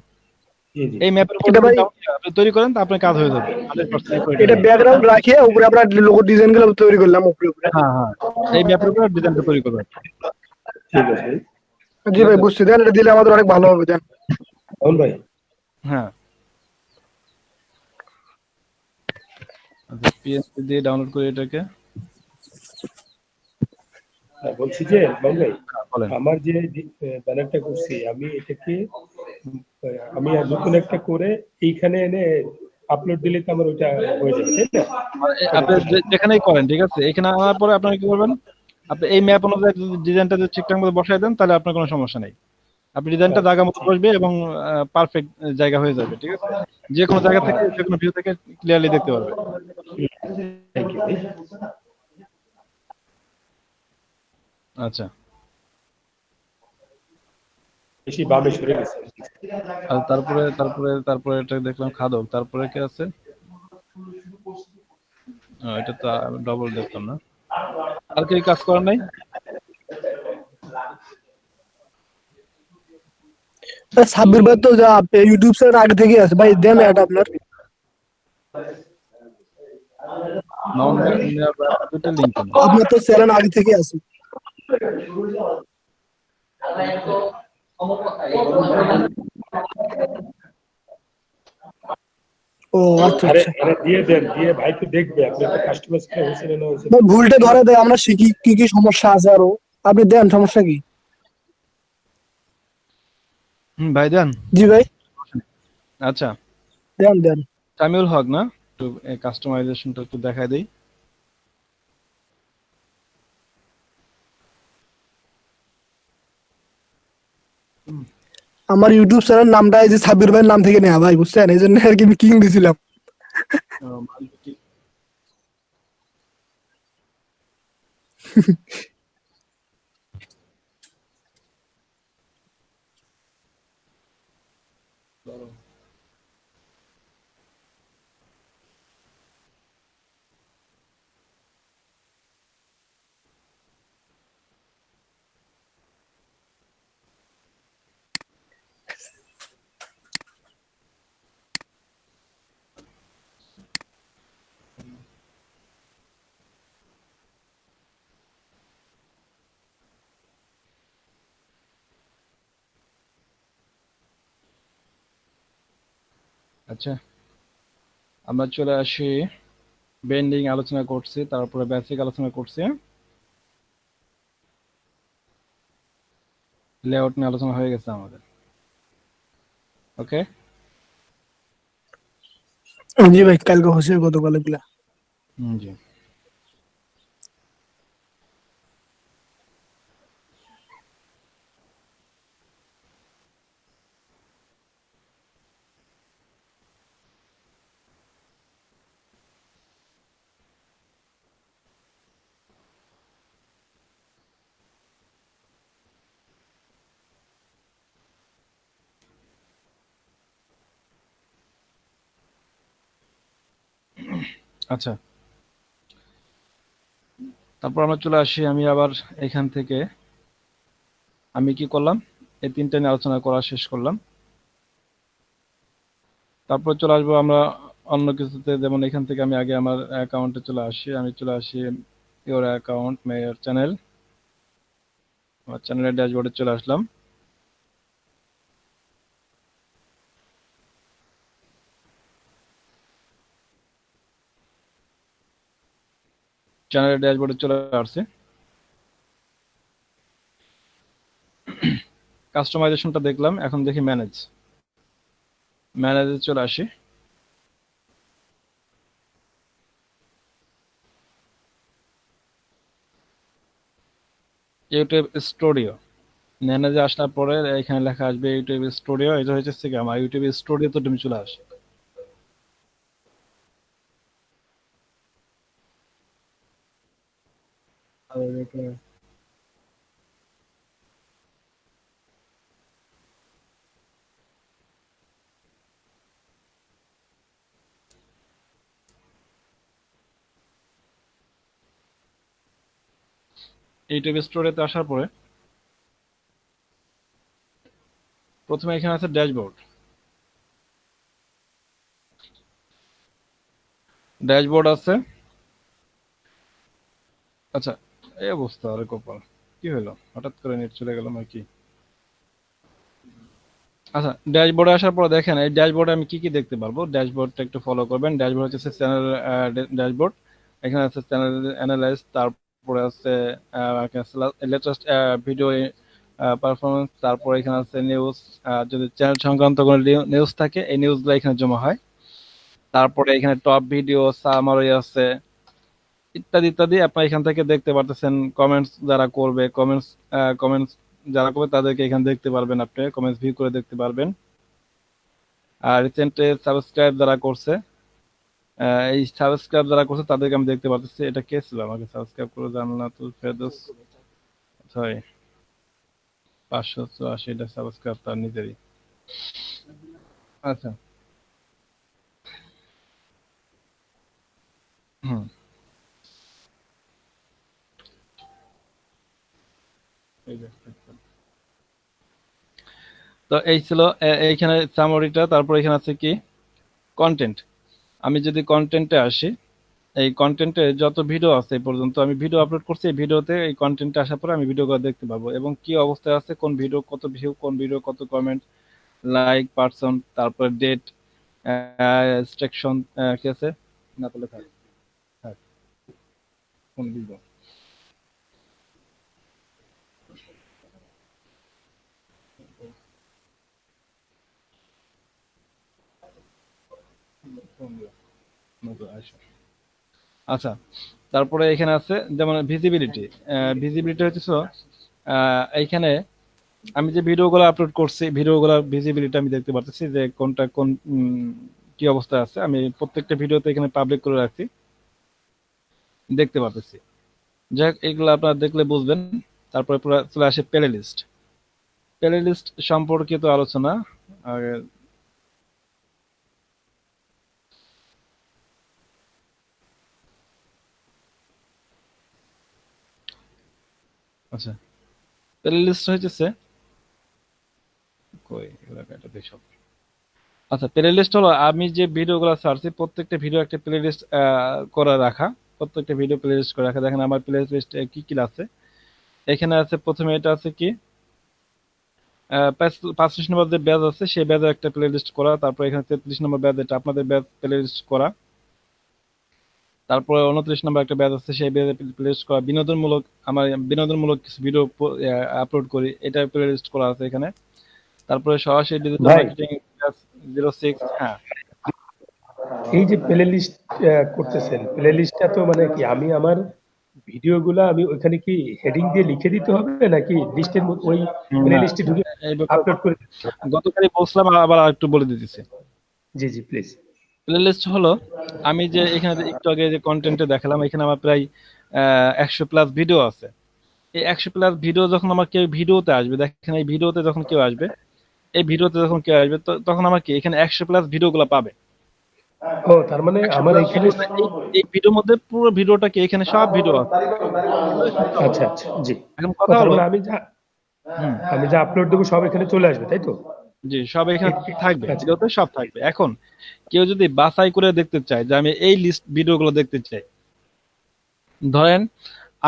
জি জি এই ম্যাপের উপর এটা যদি ভাই, আপনি তৈরি করেন তা আপনার কাজ হয়ে যাবে 100% এটা ব্যাকগ্রাউন্ড রাখিয়ে উপরে আমরা লোগো ডিজাইন গুলো তৈরি করলাম উপরে উপরে। হ্যাঁ হ্যাঁ, এই ম্যাপের উপর ডিজাইনটা তৈরি করবেন, ঠিক আছে জি ঠিক ভাই আছে? বুঝছি, দেন এটা দিলে আমাদের অনেক ভালো হবে, দেন। রাহুল ভাই। হ্যাঁ, আচ্ছা পিএনজি দিয়ে ডাউনলোড করে এটাকে বলছি যে রাহুল ভাই, বলেন। আমার যে ব্যানারটা করছি আমি এটাকে আমি আর নতুন একটা করে এইখানে এনে আপলোড দিলে তো আমার ওইটা হয়ে যাবে, তাই না? আপনি যেখানেই করেন, ঠিক আছে, এখানে আনার পরে আপনারা কি করবেন, আপনি এই ম্যাপ অনুযায়ী যদি ডিজাইনটা যদি ঠিকঠাক মতো বসায় দেন তাহলে আপনার কোনো সমস্যা নেই। আপনি ডিজাইনটা জায়গা মতো বসবে এবং পারফেক্ট জায়গা হয়ে যাবে, ঠিক আছে? যে কোনো জায়গা থেকে যে কোনো ভিউ থেকে ক্লিয়ারলি দেখতে পারবে। থ্যাংক ইউ ভাই। আচ্ছা, বেশি বামে সরে গেছে। আর তারপরে তারপরে তারপরে এটা দেখলাম খাদক, তারপরে কি আছে? এটা তো ডবল দেখলাম না, আর কি কাজ করার নাই? সাব্বির ভাই তো যা ইউটিউব চ্যানেল আগে থেকে আছে ভাই, দেন এটা আপনার। মাউন্ট দুটো লিংক কেন? আপনার তো চ্যানেল আগে থেকে আছে। ও আচ্ছা আরে আচ্ছা আরে দিয়ে দেন, দিয়ে ভাই তো দেখবে আপনি তো কাস্টমার সাথে হয়েছে না হয়েছে। ভাই, ভুলটা ধরে দেয়, আমরা শিখি কি কি সমস্যা আছে আরো, আপনি দেন, সমস্যা কি? ভাই দেন। জি ভাই, আচ্ছা, দেন দেন। তামিউল হক না, একটু কাস্টমাইজেশনটা একটু দেখায় দেই। আমার ইউটিউব চ্যানেল নামটা এই যে সাব্বির ভাইয়ের নাম থেকে নেওয়া ভাই, বুঝছেন, এই জন্য আর কি আমি কিং দিছিলাম। আচ্ছা, আমরা চলে আসি, বেন্ডিং আলোচনা করছি, তারপরে বেসিক আলোচনা করছি, লেআউট নিয়ে আলোচনা হয়ে গেছে আমাদের। ওকে, জি ভাই, কালকে হচ্ছে, গতকাল এগুলা। জি। আচ্ছা, তারপর আমরা চলে আসি, আমি আবার এখান থেকে আমি কি করলাম, এই তিনটা নিয়ে আলোচনা করা শেষ করলাম। তারপর চলে আসবো আমরা অন্য কিছুতে, যেমন এখান থেকে আমি আগে আমার অ্যাকাউন্টে চলে আসি, আমি চলে আসি ইওর অ্যাকাউন্ট মেয়র চ্যানেল, আমার চ্যানেলের ড্যাশবোর্ডে চলে আসলাম। চ্যানেলের ড্যাশবোর্ডে চলে আসছে, কাস্টমাইজেশনটা দেখলাম, এখন দেখি ম্যানেজে চলে আসি। ইউটিউব স্টুডিও ম্যানেজে আসার পরে এখানে লেখা আসবে ইউটিউব স্টুডিও, এটা হচ্ছে কি আমার ইউটিউব স্টুডিও, তো তুমি চলে আসে। ইউটিউব স্টোরেতে আসার পরে প্রথমে এখানে আছে ড্যাশবোর্ড। ড্যাশবোর্ড আছে। আচ্ছা, এই অবস্থা, আরে কপাল, কি হলো হঠাৎ করে নেট চলে গেল নাকি? আচ্ছা, ড্যাশবোর্ডে আসার পর দেখেন এই ড্যাশবোর্ডে আমি কি কি দেখতে পারবো। ড্যাশবোর্ডটা একটু ফলো করবেন। ড্যাশবোর্ড হচ্ছে চ্যানেল ড্যাশবোর্ড। এখানে আছে চ্যানেল অ্যানালাইজ, তারপরে আছে লেটেস্ট ভিডিও পারফরমেন্স, তারপরে এখানে আছে নিউজ। যদি চ্যানেল সংক্রান্ত কোনো নিউজ থাকে এই নিউজগুলো এখানে জমা হয়। তারপরে এখানে টপ ভিডিও, সামারি আছে, ইত্যাদি ইত্যাদি আপনি এখান থেকে দেখতে পারতেছেন। কমেন্টস যারা করবে, কমেন্টস যারা করবে তাদেরকে এখানে দেখতে পারবেন, আপনি কমেন্টস ভিউ করে দেখতে পারবেন। আর রিসেন্টলি সাবস্ক্রাইব যারা করছে, এই সাবস্ক্রাইব যারা করছে তাদেরকে আমি দেখতে পারতেছি। এটা কে ছিল আমাকে সাবস্ক্রাইব করে? জান্নাতুল ফেরদৌস, সরি 584, এটা সাবস্ক্রাইব তার নিজেরই। আচ্ছা, হুম, এই যে, তো এই ছিল এইখানে সামারিটা। তারপর এখানে আছে কি কন্টেন্ট। আমি যদি কন্টেন্টে আসি, এই কন্টেন্টে যত ভিডিও আছে এই পর্যন্ত আমি ভিডিও আপলোড করছি, এই ভিডিওতে এই কন্টেন্টে আসার পরে আমি ভিডিওগুলো দেখতে পাবো এবং কি অবস্থায় আছে, কোন ভিডিও কত ভিউ, কোন ভিডিও কত কমেন্ট, লাইক, পার্সন, তারপরে ডেট, সেকশন, কি আছে না তাহলে থাক থাক, কোন ভিডিও, কোন ভিডিও নতুন আসে। আচ্ছা, তারপরে এখানে আছে যেমন ভিজিবিলিটি। ভিজিবিলিটি হচ্ছে এইখানে আমি যে ভিডিওগুলো আপলোড করছি ভিডিওগুলোর ভিজিবিলিটি আমি দেখতে পারতেছি যে কোনটা কোন কি অবস্থায় আছে। আমি প্রত্যেকটা ভিডিওতে এখানে পাবলিক করে রাখছি, দেখতে পারতেছি। যাক, এগুলো আপনারা দেখলে বুঝবেন। তারপরে পুরো চলে আসে প্লে লিস্ট। প্লে লিস্ট সম্পর্কিত আলোচনা। আগে আচ্ছা, প্লে লিস্ট হচ্ছে কই এলাকাটা দেখো। আচ্ছা, প্লে লিস্ট হলো আমি যে ভিডিওগুলো ছাড়ছি প্রত্যেকটা ভিডিও একটা প্লে লিস্ট করে রাখা, প্রত্যেকটা ভিডিও প্লে লিস্ট করে রাখা। দেখেন আমার প্লে লিস্ট কি কি আছে। এখানে আছে প্রথমে এটা আছে কি 35 নম্বর যে ব্যাচ আছে সেই ব্যাচের একটা প্লে লিস্ট করা। তারপর এখানে 33 নম্বর ব্যাচ, এটা আপনাদের ব্যাচ প্লে লিস্ট করা। তারপরে 29 নম্বর একটা ব্যাচ আছে সেই ব্যাচে প্লে লিস্ট করা। বিনোদনমূলক, আমার বিনোদনমূলক কিছু ভিডিও আপলোড করি, এটা প্লে লিস্ট করা আছে এখানে। তারপরে সরাসরি ডিজিটাল ভাই, মার্কেটিং 06। হ্যাঁ, এই যে প্লে লিস্ট করতেছেন, প্লে লিস্টটা তো মানে কি আমি আমার ভিডিওগুলো আমি ওইখানে কি হেডিং দিয়ে লিখে দিতে হবে নাকি লিস্টের ওই প্লে না, লিস্টে ঢুকে এই ব্যাপারে আপলোড করে দিতে হবে? গতকালই বলছিলাম, আবার একটু বলে দিতেছি। জি জি প্লিজ। প্লে লিস্ট হলো আমি যে এখানে একটু আগে যে কন্টেন্টে দেখালাম, এখানে আমার প্রায় 100+ ভিডিও আছে। এই 100+ ভিডিও যখন আমার কেউ ভিডিওতে আসবে, দেখেন এই ভিডিওতে যখন কেউ আসবে, এই ভিডিওতে যখন কেউ আসবে তখন আমার কি এখানে 100+ ভিডিওগুলো পাবে। ও তার মানে আমার 100+ এখানে এই ভিডিওর মধ্যে পুরো ভিডিওটা কি এখানে সব ভিডিও আছে। আচ্ছা আচ্ছা জি। এখন ও কথা তার হলো, মানে হুম, আমি যা আপলোড দেবো সব এখানে চলে আসবে তাই তো? জি, সব এখানে থাকবে, আচ্ছা ভিডিওতে সব থাকবে। এখন কেউ যদি বাছাই করে দেখতে চায় যে আমি এই লিস্ট ভিডিওগুলো দেখতে চাই, ধরেন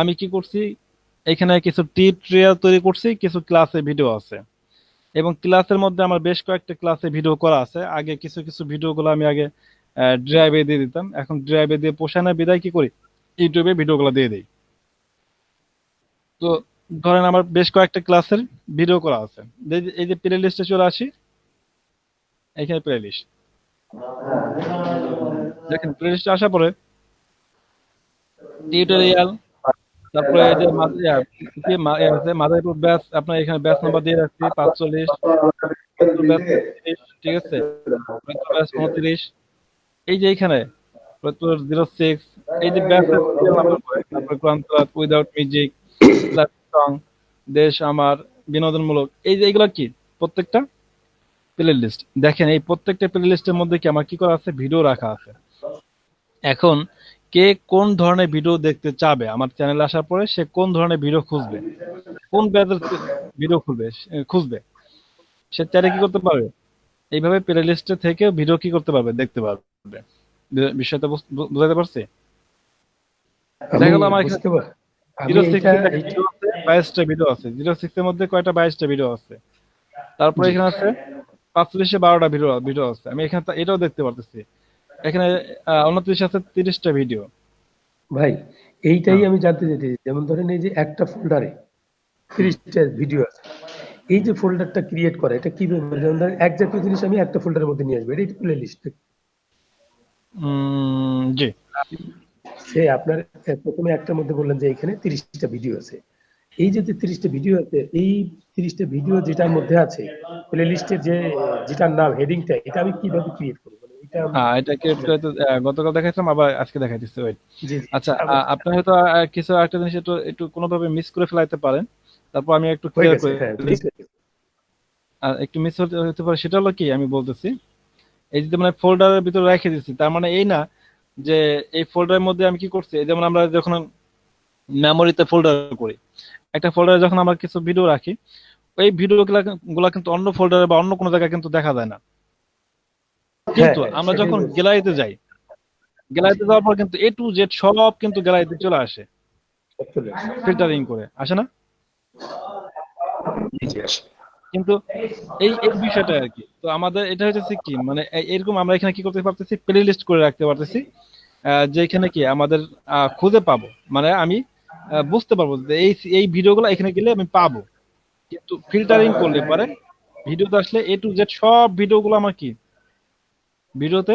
আমি কি করছি, এখানে কিছু টিউটোরিয়াল তৈরি করছি, কিছু ক্লাসে ভিডিও আছে এবং ক্লাসের মধ্যে আমার বেশ কয়েকটা ক্লাসে ভিডিও করা আছে। আগে কিছু কিছু ভিডিওগুলো আমি আগে ড্রাইভে দিয়ে দিতাম, এখন ড্রাইভে দিয়ে পোষায় না, বিদায় কি করি ইউটিউবে ভিডিওগুলো দিয়ে দিই। তো ধরেন আমার বেশ কয়েকটা ক্লাসের ভিডিও করা আছে, এই যে প্লে লিস্টে চলে আসি, এখানে প্লে লিস্ট দেখেন। প্লে লিস্টে আসার পরে টিউটোরিয়াল, তারপরে এই যে মাদারীপুর ব্যাচ, আপনার এখানে ব্যাচ নাম্বার দিয়ে রাখছি 45, ব্যাচ 30, ঠিক আছে, ব্যাচ 29। এই যে এখানে 06, এই যে ব্যাচের সিরিয়াল নাম্বার করে, তারপর তারপরে কোরআন তেলাওয়াত উইদাউট মিউজিক, ইসলামিক সং, দেশ আমার, বিনোদনমূলক, এই যে এগুলো কি প্রত্যেকটা প্লে লিস্ট। দেখেন এই প্রত্যেকটা প্লে লিস্টের মধ্যে কি আমার কি করা আছে, ভিডিও রাখা আছে। এখন কে কোন ধরনের ভিডিও দেখতে চাবে, আমার চ্যানেলে আসার পরে সে কোন ধরনের ভিডিও খুঁজবে, কোন ব্যাচের ভিডিও খুঁজবে, সে চাইলে কি করতে পারবে, এইভাবে প্লে লিস্টে থেকে ভিডিও কি করতে পারবে, দেখতে পারবে। বিষয়টা বুঝাতে পারছি? আমি দেখা গেল আমার এখানে বুঝতে পার আমি জিরো এইটা সিক্স ভিডিও আছে, 22টা ভিডিও আছে, 06 এর মধ্যে কয়টা, 22টা ভিডিও আছে। তারপরে জি এখানে আছে 45-এ 12টা ভিডিও আছে, আমি এখানে এটাও দেখতে পারতেছি। এখানে 29 আছে 30টা ভিডিও। ভাই, এইটাই হ্যাঁ আমি জানতে চাইছি। যেমন ধরেন এই যে একটা ফোল্ডারে 30টা ভিডিও আছে, এই যে ফোল্ডারটা ক্রিয়েট করা এটা কিভাবে? যেমন ধরেন এক জাতীয় জিনিস আমি একটা ফোল্ডারের মধ্যে নিয়ে আসবো, এটাই প্লে লিস্ট। জি সে আপনার প্রথমে একটার মধ্যে বললেন যে এখানে 30টা ভিডিও আছে। এই যে 30টা ভিডিও আছে, এই 30টা ভিডিও যেটার মধ্যে আছে প্লে লিস্টের যেটার নাম হেডিংটা, এটা আমি কিভাবে ক্রিয়েট করবো? মানে এটা হ্যাঁ, এটা ক্রিয়েট করে তো গতকাল দেখাইছিলাম, আবার আজকে দেখাইতেছি, ওয়েট। জি জি আচ্ছা, এটা আমার আপনি হয়তো কিছু একটা জিনিস একটু একটু কোনোভাবে মিস করে ফেলাইতে পারেন, তারপর আমি একটু হয়ে ক্লিয়ার গেছে, করে হ্যাঁ দিই। ঠিক আছে। একটু মিস হতে পারে, সেটা হলো কি আমি বলতেছি, এই যে মানে ফোল্ডারের ভিতরে রেখে দিচ্ছি, তার মানে এই না যে এই ফোল্ডারের মধ্যে আমি কি করছি, এই যেমন আমরা যখন মেমোরিতে ফোল্ডার করি, একটা ফোল্ডারে যখন আমরা কিছু ভিডিও রাখি, এই ভিডিও গুলা কিন্তু অন্য ফোল্ডারে বা অন্য কোনো জায়গায় কিন্তু দেখা যায় না। হ্যাঁ কিন্তু হ্যাঁ আমরা সেটাই যখন বলছি। গ্যালারিতে যাই, গ্যালারিতে যাওয়ার পর কিন্তু A to Z সব কিন্তু গ্যালারিতে চলে আসে, সব চলে আসে। ফিল্টারিং করে আসে না? জি জি আসে। কিন্তু এই এই বিষয়টা আর কি, তো আমাদের এটা হচ্ছে কি মানে এরকম আমরা এখানে কি করতে পারতেছি, প্লে লিস্ট করে রাখতে পারতেছি, যেখানে কি আমাদের খুঁজে পাবো, মানে আমি বুঝতে পারবো যে এই এই ভিডিওগুলো এখানে গেলে আমি পাবো। কিন্তু ফিল্টারিং করলে পরে ভিডিওতে আসলে A to Z সব ভিডিওগুলো আমার কি ভিডিওতে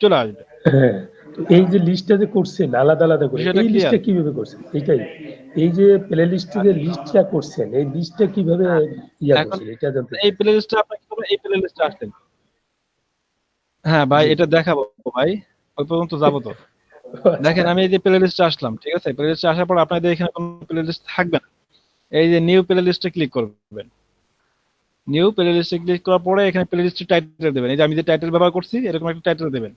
চলে আসবে। হ্যাঁ, তো এই যে লিস্টটা যে করছেন আলাদা আলাদা করে, বিষয়টা এই ক্লিয়ার? লিস্টটা কিভাবে করছেন? এইটাই, এই যে প্লে লিস্টে যে লিস্টটা করছেন, এই লিস্টটা কিভাবে ইয়া এখন করছেন এটা জানতে এই চাই। প্লে লিস্টটা আপনার কি করবেন, এই প্লে লিস্টে আসলেন, হ্যাঁ ভাই জি এটা দেখাবো ভাই, ওই পর্যন্ত যাবো তো। আচ্ছা দেখেন আমি এই যে প্লে লিস্টে আসলাম, ঠিক আছে, প্লে লিস্টে আসার পর আপনাদের এখানে কোনো প্লে লিস্ট থাকবে না, এই যে নিউ প্লে লিস্টে ক্লিক করবেন, নিউ প্লে লিস্টে ক্লিক করার পরে এখানে প্লে লিস্টের টাইটেল দেবেন, এই যে আমি যে টাইটেল ব্যবহার করছি এরকম একটা টাইটেল দেবেন,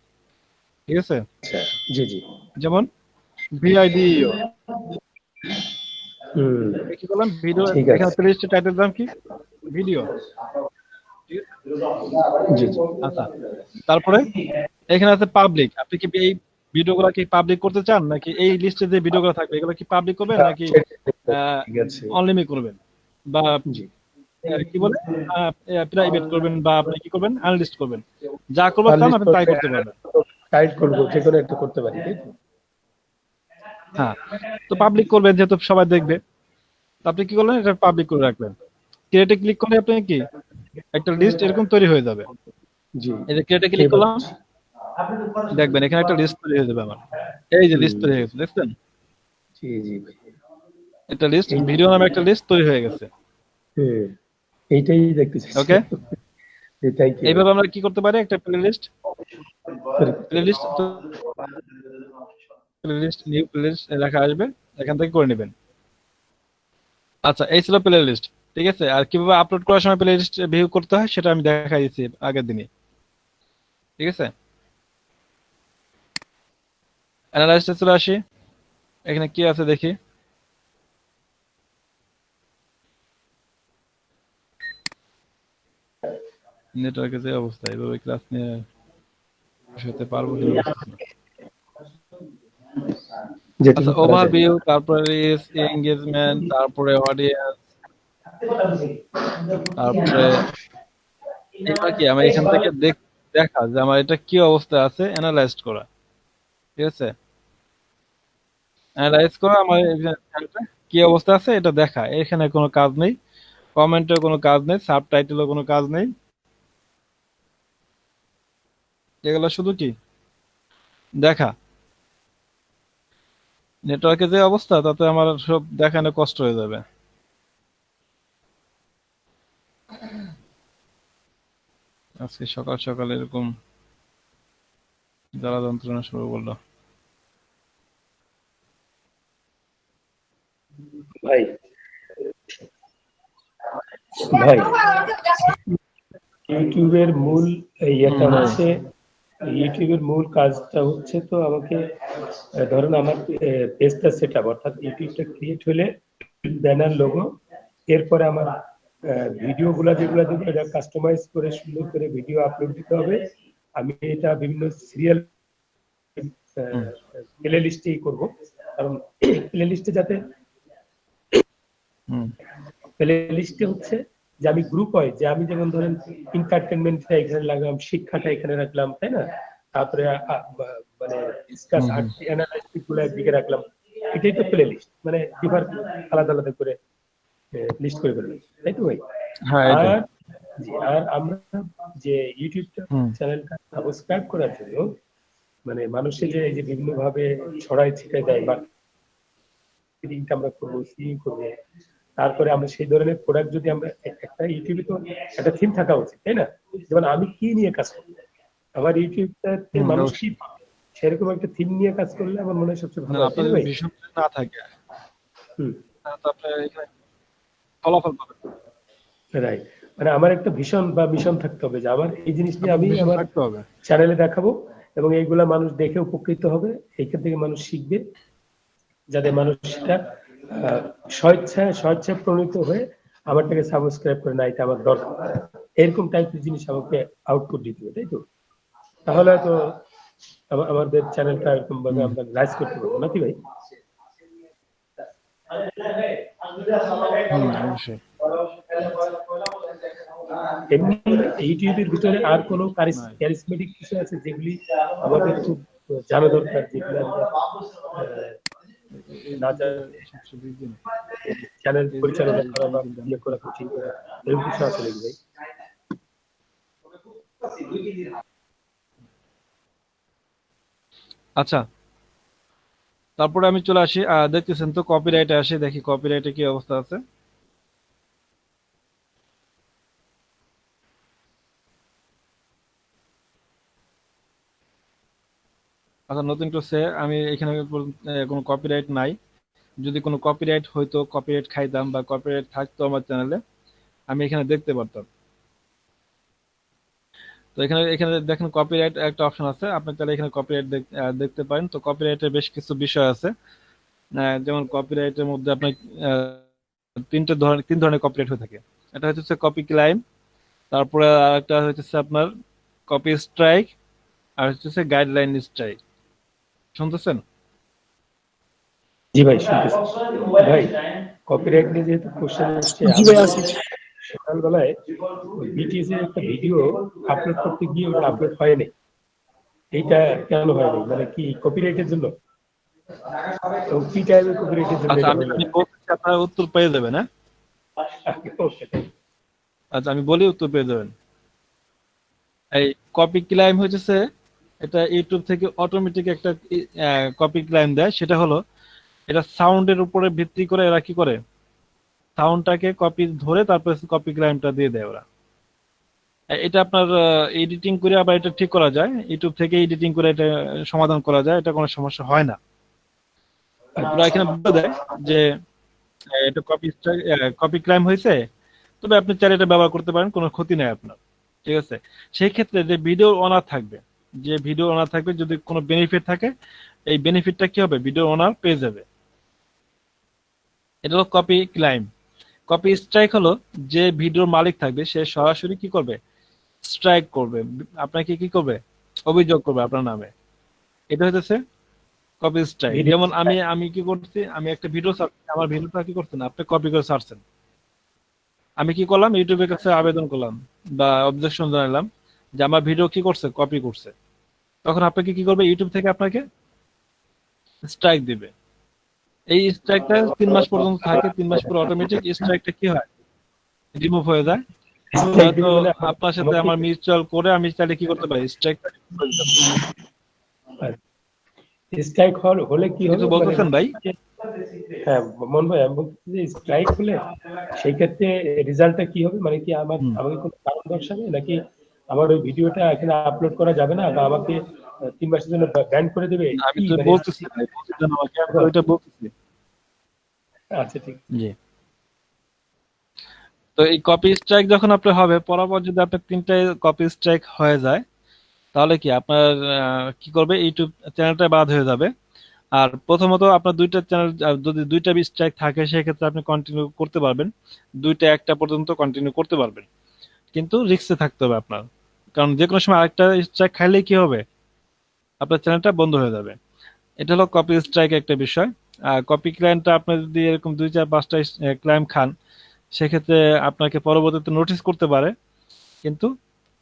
ঠিক আছে, আচ্ছা জি জি যেমন VIDEO, হুম কি করলাম ভিডিও, ঠিক এখানে আছে প্লে লিস্টের টাইটেল দিলাম কি ভিডিও, ঠিক আছে? জি জি আচ্ছা, তারপরে এখানে আছে পাবলিক, আপনি কি এই ভিডিওগুলো কি পাবলিক করতে চান, নাকি এই লিস্টে যে ভিডিওগুলো থাকবে এগুলো কি পাবলিক করবেন, হ্যাঁ, নাকি ঠিক আছে অনলিমিট করবেন, বা জি কি বলে প্রাইভেট করবেন, বা আপনি কি করবেন আনলিস্ট করবেন, যা করবার চান লিস্ট আপনি তাই করবে, করতে পারবেন। টাইট করবো, যে কোনো একটা করতে পারি তাই তো? হ্যাঁ, তো পাবলিক করবেন যেহেতু সবাই দেখবে, তো আপনি কি করলেন, এটা পাবলিক করে রাখলেন, ক্রিয়েটে ক্লিক করলে আপনি কি একটা লিস্ট এরকম তৈরি হয়ে যাবে, জি এই যে ক্রিয়েটে ক্লিক এবার করলাম, দেখবেন এখানে একটা লিস্ট তৈরি হয়ে যাবে আমার, এই যে লিস্ট হুম তৈরি হয়ে গেছে, দেখছেন, জি জি ভাই একটা লিস্ট, এই ভিডিও নামে একটা লিস্ট তৈরি হয়ে গেছে। হুম, এইটাই দেখতে ওকে, চাইছিলাম। থ্যাংক ইউ ভাই। এইভাবে আমরা কি করতে পারি, একটা playlist new playlist লেখা আসবে, এখান থেকে করে নেবেন। আচ্ছা, এই ছিল প্লে লিস্ট, ঠিক আছে। আর কিভাবে আপলোড করার সময় প্লে লিস্ট ভিউ করতে হয় সেটা আমি দেখাই দিচ্ছি আগের দিনই, ঠিক আছে। অ্যানালাইসিসে চলে আসি, এখানে কি আছে দেখি, নেটওয়ার্কের যে অবস্থা, এভাবে ক্লাস নিয়ে হতে পারবো কিনা বুঝতেছি না। যেটুকু আচ্ছা, করা যায়। ওভারভিউ, তারপরে রিচ, এঙ্গেজমেন্ট, তারপরে অডিয়েন্স, তারপরে এবার কি আমার এখান থেকে দেখা যে আমার এটা কি অবস্থা আছে, অ্যানালাইজ করা, ঠিক আছে, অ্যানালাইজ করা আমার চ্যানেলটা কি অবস্থা আছে এটা দেখা, এখানে কোনো কাজ নেই, কমেন্টের কোনো কাজ নেই, সাবটাইটেলও কোনো কাজ নেই, এগুলো শুধু কি দেখা। নেটওয়ার্কের যে অবস্থা তাতে আমার সব দেখানো কষ্ট হয়ে যাবে। আজকে সকাল সকাল এরকম জ্বালা যন্ত্রণা শুরু করলো। ভাই ইউটিউবের মূল ইয়েটা হুম, হচ্ছে, ইউটিউবের মূল কাজটা হচ্ছে তো আমাকে ধরুন আমার পেজটা সেট আপ, অর্থাৎ ইউটিউবটা ক্রিয়েট হলে ব্যানার লোগো, এরপরে আমার ভিডিও গুলা যেগুলো দেবো এটা কাস্টমাইজ করে সুন্দর করে ভিডিও আপলোড দিতে হবে। আমি এটা বিভিন্ন সিরিয়াল হুম, প্লে লিস্টেই করবো, কারণ প্লে লিস্টে যাতে হুম, প্লে লিস্টে হচ্ছে যে আমি গ্রুপ হয় যে আমি যেমন ধরেন এন্টারটেনমেন্টটা এখানে রাখলাম, শিক্ষাটা এখানে রাখলাম, তাই না? তারপরে মানে ডিসকাস হুম, হুম। আর্ট অ্যানালাইসিস গুলো একদিকে রাখলাম, এটাই তো প্লে লিস্ট, মানে ডিফার আলাদা আলাদা করে লিস্ট করে ফেললাম, তাই তো ভাই? হ্যাঁ, এটাই। আর আর আমরা যে ইউটিউব হুম, চ্যানেলটা সাবস্ক্রাইব করার জন্য মানে মানুষের যে এই যে বিভিন্ন ভাবে ছড়াই ছিটাই দেয়, মার্কেটিংটা আমরা করবো, সিইং করবো, তারপরে আমরা সেই ধরনের প্রোডাক্ট যদি আমরা একটা ইউটিউবে তো একটা থিম থাকা উচিত, তাই না? যেমন আমি কি নিয়ে কাজ করবো, আমার ইউটিউবটাতে হুম, মানুষ কি অবশ্যই। পাবে, সেরকম একটা থিম নিয়ে কাজ করলে আমার মনে হয় সবচেয়ে না, ভালো হয়, তাই আপনার না যদি ভাই? ভীষণ যদি না থাকে, হুম, তাহলে তো আপনার এখানে ফলাফল পাবেন না। রাইট। মানে আমার একটা ভিশন বা মিশন থাকতে হবে যে আমার এই জিনিস নিয়ে আপনার আমি ভীষণ আমার থাকতে হবে। চ্যানেলে দেখাবো, এবং এইগুলা মানুষ দেখে উপকৃত হবে, এইখান থেকে মানুষ শিখবে, যাতে মানুষ সেটা আহ, স্বেচ্ছায় প্রণীত হয়ে আমারটাকে সাবস্ক্রাইব করে, না এটা আমার দরকার, এরকম টাইপের জিনিস আমাকে আউটপুট দিতে হবে, তাই তো? তাহলে তো আমাদের চ্যানেলটা এরকম ভাবে হুম, আমরা রাইজ করতে পারবো নাকি ভাই? হুম, অবশ্যই। এমনি ইউটিউবের ভিতরে আর কোনো নাই। ক্যারিসমেটিক কিছু আছে যেগুলি আমাদের খুব জানা দরকার, যেগুলো আমরা না জানলে সবচেয়ে বেশি না। চ্যানেল এই যে পরিচালনা করা বা এই ইয়ে করা কঠিন করা, এরকম কিছু আছে নাকি ভাই? আচ্ছা, তারপরে আমি চলে আসি, দেখতেছেন তো কপিরাইটে আসি, দেখি কপিরাইটে কি অবস্থা আছে। আচ্ছা, নতুন করছে, আমি এখানে কোনো কপিরাইট নাই। যদি কোনো কপিরাইট হইতো, কপিরাইট খাইতাম বা কপিরাইট থাকতো আমার চ্যানেলে, আমি এখানে দেখতে পারতাম। তো এখানে এখানে দেখেন কপিরাইট একটা অপশন আছে, আপনি তাহলে এখানে কপিরাইট দেখতে পারেন। তো কপিরাইটের বেশ কিছু বিষয় আছে। যেমন কপিরাইটের মধ্যে আপনার তিন ধরনের কপিরাইট হয়ে থাকে। এটা হচ্ছে কপি ক্লাইম, তারপরে আরেকটা হচ্ছে আপনার কপি স্ট্রাইক, আর হচ্ছে গাইডলাইন স্ট্রাইক। শুনতেছেন? জি ভাই শুনতেছি। ভাই কপিরাইট নিয়ে যেহেতু কোশ্চেন আসছে, জি আমি ভাই আছি। সকালবেলায় বিটিএস এর একটা ভিডিও আপলোড করতে গিয়ে ওটা আপলোড হয়নি, এইটা কেন হয়নি, মানে কি কপিরাইটের জন্য, এবং কি টাইপের কপিরাইটের জন্য আচ্ছা, এটা আমি হলো আমি না? বলতেছি, আপনারা উত্তর পেয়ে যাবেন, হ্যাঁ? ওকে, আচ্ছা, আমি বলি, উত্তর পেয়ে যাবেন। এই কপি ক্লাইম হচ্ছে, এটা ইউটিউব থেকে অটোমেটিক একটা কপি ক্লাইম দেয়। সেটা হলো, এটা সাউন্ডের উপরে ভিত্তি করে এরা কি করে, সাউন্ডটাকে কপি ধরে তারপরে কপি ক্লাইমটা দিয়ে দেয় ওরা। এটা আপনার এডিটিং করে আবার এটা ঠিক করা যায়, ইউটিউব থেকে এডিটিং করে এটা সমাধান করা যায়, এটা কোনো সমস্যা হয় না। ওরা এখানে বলে দেয় যে এটা কপি ক্লাইম হয়েছে, তবে আপনি চাইলে এটা ব্যবহার করতে পারেন, কোনো ক্ষতি নাই আপনার। ঠিক আছে? সেই ক্ষেত্রে যে ভিডিও ওনার থাকবে, যদি কোনো বেনিফিট থাকে, এই বেনিফিটটা কি হবে, ভিডিও ওনার পেয়ে যাবে। এটা হলো কপি ক্লাইম। কপি স্ট্রাইক হলো, যে ভিডিওর মালিক থাকবে সে সরাসরি কি করবে, স্ট্রাইক করবে, আপনাকে কি করবে, অভিযোগ করবে আপনার নামে। এটা হচ্ছে কপি স্ট্রাইক। ভিডিও যেমন আমি আমি কি করছি, আমি একটা ভিডিও ছাড়ছি, আমার ভিডিওটা কি করছেন, আপনি কপি করে ছাড়ছেন। আমি কি করলাম, ইউটিউবের কাছে আবেদন করলাম বা অবজেকশন জানালাম যে আমার ভিডিও কি করছে, কপি করছে। তখন আপনাকে কি করবে, ইউটিউব থেকে আপনাকে স্ট্রাইক দিবে। এই স্ট্রাইকটা 3 মাস পর্যন্ত থাকে, 3 মাস পর অটোমেটিক স্ট্রাইকটা কি হয়, রিমুভ হয়ে যায়। স্ট্রাইক তো দিবে মানে আপনার সাথে আমাকে আমার মিউচুয়াল করে আমি চাইলে কি করতে পারি, স্ট্রাইকটা রিমুভ করে দিতে পারি। স্ট্রাইক হলে কি কিছু হবে, মানে বলতেছেন ভাই? হ্যাঁ মন ভাই, আমি বলছি যে স্ট্রাইক হলে সেই ক্ষেত্রে রেজাল্টটা কি হবে, মানে কি হুম, আমাকে কোনো কারণ দর্শাবে, নাকি আমার ওই ভিডিওটা এখানে আপলোড করা যাবে না, বা আমাকে 3 মাসের জন্য ব্যান করে দেবে, আমি কি তো মানে? বলতেছি ভাই, বলতেছেন আমাকে, আমি তো ওইটা বলতেছি। আচ্ছা ঠিক। জি। তো এই কপি স্ট্রাইক যখন আপনার হবে, পরপর যদি আপনার 3টে কপি স্ট্রাইক হয়ে যায়, তাহলে কি আপনার কি করবে, ইউটিউব চ্যানেলটা বাদ হয়ে যাবে। আর প্রথমত আপনার 2টা চ্যানেল যদি 2টা স্ট্রাইক থাকে, সেক্ষেত্রে আপনি কন্টিনিউ করতে পারবেন, 2টা 1টা পর্যন্ত কন্টিনিউ করতে পারবেন, কিন্তু রিস্কে থাকতে হবে আপনার। কারণ যে কোনো সময় আরেকটা স্ট্রাইক খাইলেই কি হবে, আপনার চ্যানেলটা বন্ধ হয়ে যাবে। এটা হলো কপি স্ট্রাইক একটা বিষয়। আর কপি ক্লায়েন্টটা আপনি যদি এরকম 2 4 5টা ক্লায়েন্ট খান, সেক্ষেত্রে আপনাকে পরবর্তীতে নোটিস করতে পারে, কিন্তু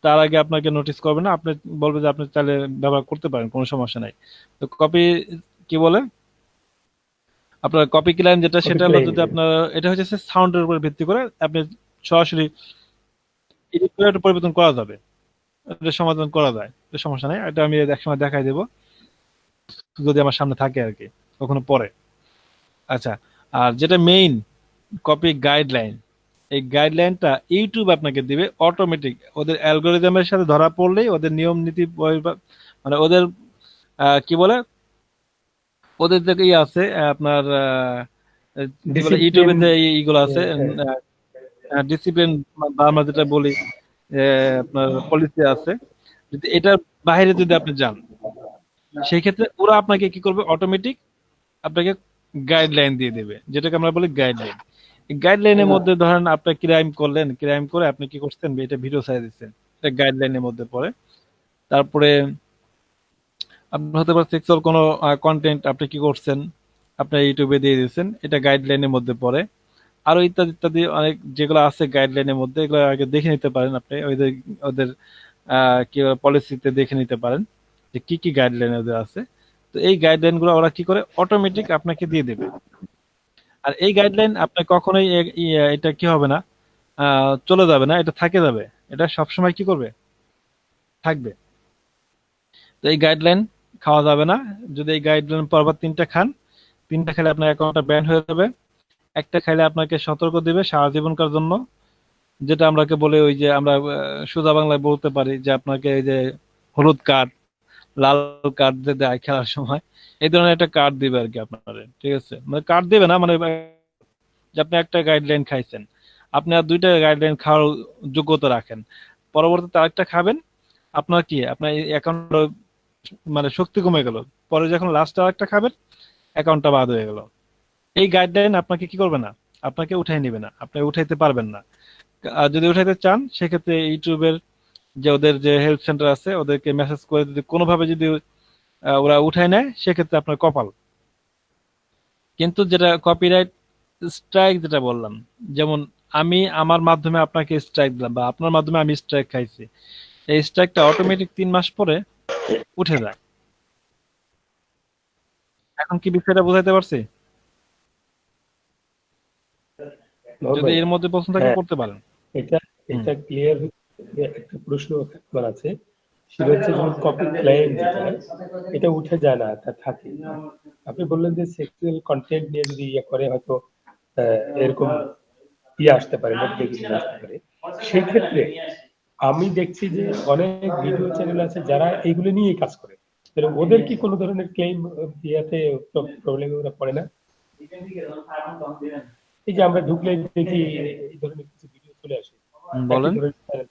তার আগে আপনাকে নোটিস করবে না, আপনি বলবে যে আপনি চাইলে ব্যবহার করতে পারেন, কোনো সমস্যা নাই। তো কপি কি বলে, আপনার কপি ক্লায়েন্ট যেটা, কপি সেটা হলো ক্লায়েন্ট। যদি আপনার এটা হচ্ছে সাউন্ডের উপর ভিত্তি করে আপনি সরাসরি এডিট করে এটা পরিবর্তন করা যাবে, এটা সমাধান করা যায়, এটা সমস্যা নাই। এটা আমি একসময় দেখাই দেবো যদি আমার সামনে থাকে আর কি, কখনো পরে। আচ্ছা, আর যেটা মেইন কপি গাইডলাইন, এই গাইডলাইনটা ইউটিউব আপনাকে দিবে অটোমেটিক, ওদের অ্যালগোরিদমের সাথে ধরা পড়লেই, ওদের নিয়ম নীতি মানে ওদের কি বলে, ওদের যে ইয়ে আছে আপনার কি বলে, ডিসিপ্লিন। ইউটিউবে যে ইগুলো আছে, হ্যাঁ। ডিসিপ্লিন বা আমরা যেটা বলি আপনার পলিসি আছে, যদি এটার বাইরে যদি আপনি যান, সেই ক্ষেত্রে ওরা আপনাকে কি করবে, অটোমেটিক আপনাকে গাইডলাইন দিয়ে দেবে, যেটাকে আমরা বলি গাইডলাইন। গাইডলাইনের মধ্যে ধরেন আপনি ক্রাইম করলেন, ক্রাইম করে আপনি কি করছেন, এটা ভিডিও ছেড়ে দিচ্ছেন, এটা গাইডলাইনের মধ্যে পড়ে। তারপরে আপনার হতে পারে সেক্সুয়াল কোনো কন্টেন্ট আপনি কি করছেন, আপনি ইউটিউবে দিয়ে দিচ্ছেন, এটা গাইডলাইনের মধ্যে পড়ে। আরো ইত্যাদি ইত্যাদি অনেক যেগুলো আছে গাইডলাইনের মধ্যে, এগুলো আগে দেখে নিতে পারেন আপনি, ওদের ওদের কি পলিসিতে দেখে নিতে পারেন যে কি কি গাইডলাইন ওদের আছে। তো এই গাইডলাইন গুলো ওরা কি করে, অটোমেটিক আপনাকে দিয়ে দেবে। আর এই গাইডলাইন আপনার কখনোই এটা কি হবে না, চলে যাবে না, এটা থাকে যাবে, এটা সবসময় কি করবে, থাকবে। তো এই গাইডলাইন খাওয়া যাবে না। যদি এই গাইডলাইন পরপর 3টা খান, 3টা খেলে আপনার অ্যাকাউন্টটা ব্যান হয়ে যাবে। একটা খাইলে আপনাকে সতর্ক দিবে সারা জীবনকার জন্য, যেটা আমরাকে বলে, ওই যে আমরা সোজা বাংলায় বলতে পারি যে আপনাকে এই যে হলুদ কার্ড, লাল কার্ড যে দেয় খেলার সময়, এই ধরনের একটা কার্ড দিবে আর কি আপনারে, ঠিক আছে, মানে কার্ড দিবে না, মানে যে আপনি একটা গাইডলাইন খাইছেন, আপনি আর 2টা গাইডলাইন খাওয়ার যোগ্যতা রাখেন, পরবর্তীতে আরেকটা খাবেন, আপনার কি, আপনার অ্যাকাউন্ট মানে শক্তি কমে গেল, পরে যখন লাস্ট আরেকটা খাবেন, অ্যাকাউন্টটা বাদ হয়ে গেল। এই গাইডলাইন আপনাকে কি করবে না, আপনাকে উঠাই নিবে না, আপনি উঠাইতে পারবেন না। আর যদি উঠাইতে চান, সেক্ষেত্রে ইউটিউবের যে ওদের যে হেল্প সেন্টার আছে, ওদেরকে মেসেজ করে যদি কোনোভাবে যদি ওরা উঠায় নেয়, সেক্ষেত্রে আপনার কপাল। কিন্তু যেটা কপিরাইট স্ট্রাইক যেটা বললাম, যেমন আমি আমার মাধ্যমে আপনাকে স্ট্রাইক দিলাম, বা আপনার মাধ্যমে আমি স্ট্রাইক খাইছি, এই স্ট্রাইকটা অটোমেটিক 3 মাস পরে উঠে যায়। এখন কি বিষয়টা বোঝাইতে পারছি? মোহন যদি ভাই। এর মধ্যে প্রশ্ন থাকে হ্যাঁ, করতে পারেন। এটা হুম। এটা ক্লিয়ার। একটা প্রশ্ন আমার আছে, সেটা হচ্ছে যখন কপি ক্লায়েন্ট যেটা, এটা উঠে যায় না, তা থাকে। আপনি বললেন যে সেক্সুয়াল কন্টেন্ট নিয়ে যদি ইয়ে করে, হয়তো এরকম ইয়ে আসতে পারে, নোটিফিকেশন আসতে পারে। সেই ক্ষেত্রে আমি দেখছি যে অনেক ভিডিও চ্যানেল আছে যারা এইগুলো নিয়ে কাজ করে, তাহলে ওদের কি কোনো ধরনের ক্লেম ইয়াতে প্রবলেমে ওরা পড়ে না? এই যে আমরা ঢুকলে দেখি এই ধরনের কিছু ভিডিও চলে আসে, একই বলেন। ধরনের channel।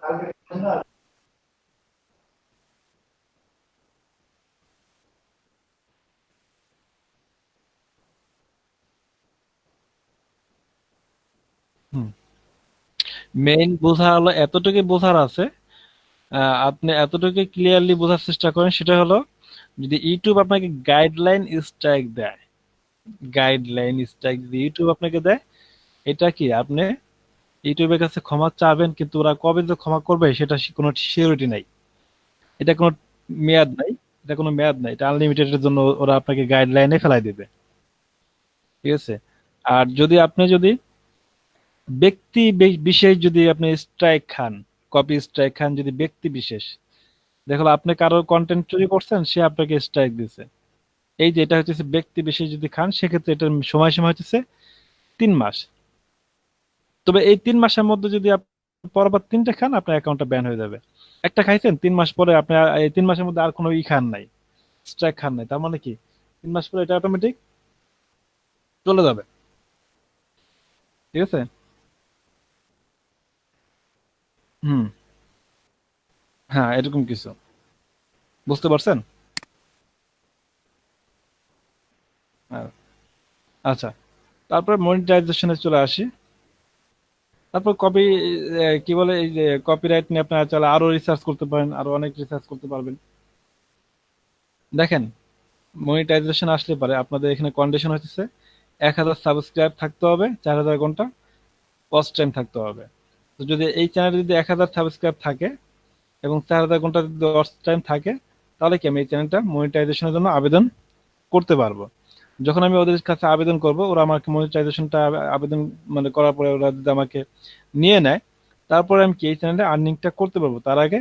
আপনি মেইন বোঝা হলো, এতটুকু বোঝার আছে, আপনি এতটুকু ক্লিয়ারলি বোঝার চেষ্টা করেন, সেটা হলো যদি ইউটিউব আপনাকে গাইডলাইন স্ট্রাইক দেয়, গাইডলাইন স্ট্রাইক যদি ইউটিউব আপনাকে দেয়, এটা কি আপনি ইউটিউবের কাছে ক্ষমা চাবেন, কিন্তু ওরা কবে যে ক্ষমা করবে সেটা কোনো সিওরিটি নাই, এটা কোনো মেয়াদ নাই, এটা কোনো মেয়াদ নাই, এটা আনলিমিটেডের জন্য ওরা আপনাকে গাইডলাইনে ফেলাই দেবে, ঠিক আছে। আর যদি আপনি যদি ব্যক্তি বিশেষ যদি আপনি স্ট্রাইক খান, কপি স্ট্রাইক খান, যদি ব্যক্তি বিশেষ, দেখো আপনি কারো কন্টেন্ট চুরি করছেন, সে আপনাকে স্ট্রাইক দিছে, এই যে এটা হচ্ছে ব্যক্তি বিশেষ যদি খান, সেক্ষেত্রে এটার সময়সীমা হচ্ছে 3 মাস। তবে এই 3 মাসের মধ্যে যদি আপনি পরপর 3টে খান, আপনার অ্যাকাউন্টটা ব্যান হয়ে যাবে। একটা খাইছেন, 3 মাস পরে আপনি এই 3 মাসের মধ্যে আর কোনো খান নাই, স্ট্রাইক খান নাই, তার মানে কি 3 মাস পরে এটা অটোমেটিক চলে যাবে। ঠিক আছে। হুম। হ্যাঁ, এরকম কিছু, বুঝতে পারছেন? হ্যাঁ। আচ্ছা, তারপর মনিটাইজেশনে চলে আসি। তারপর কপি, কি বলে, এই যে কপিরাইট নিয়ে আপনারা চাইলে আরো রিসার্চ করতে পারেন, আরো অনেক রিসার্চ করতে পারবেন। দেখেন, মনিটাইজেশন আসলে পারে আপনাদের এখানে কন্ডিশন হচ্ছে 1,000 সাবস্ক্রাইব থাকতে হবে, 4,000 ঘন্টা ওয়াচ টাইম থাকতে হবে। তো যদি এই চ্যানেলে যদি 1,000 সাবস্ক্রাইব থাকে এবং 4,000 ঘন্টা যদি ওয়াচ টাইম থাকে, তাহলে কি আমি এই চ্যানেলটা মনিটাইজেশনের জন্য আবেদন করতে পারবো। যখন আমি ওদের কাছে আবেদন করব, ওরা আমাকে মনিটাইজেশনটা আবেদন মানে করার পরে ওরা যদি আমাকে নিয়ে নেয়, তারপরে আমি কি এই চ্যানেলে আর্নিংটা করতে পারবো, তার আগে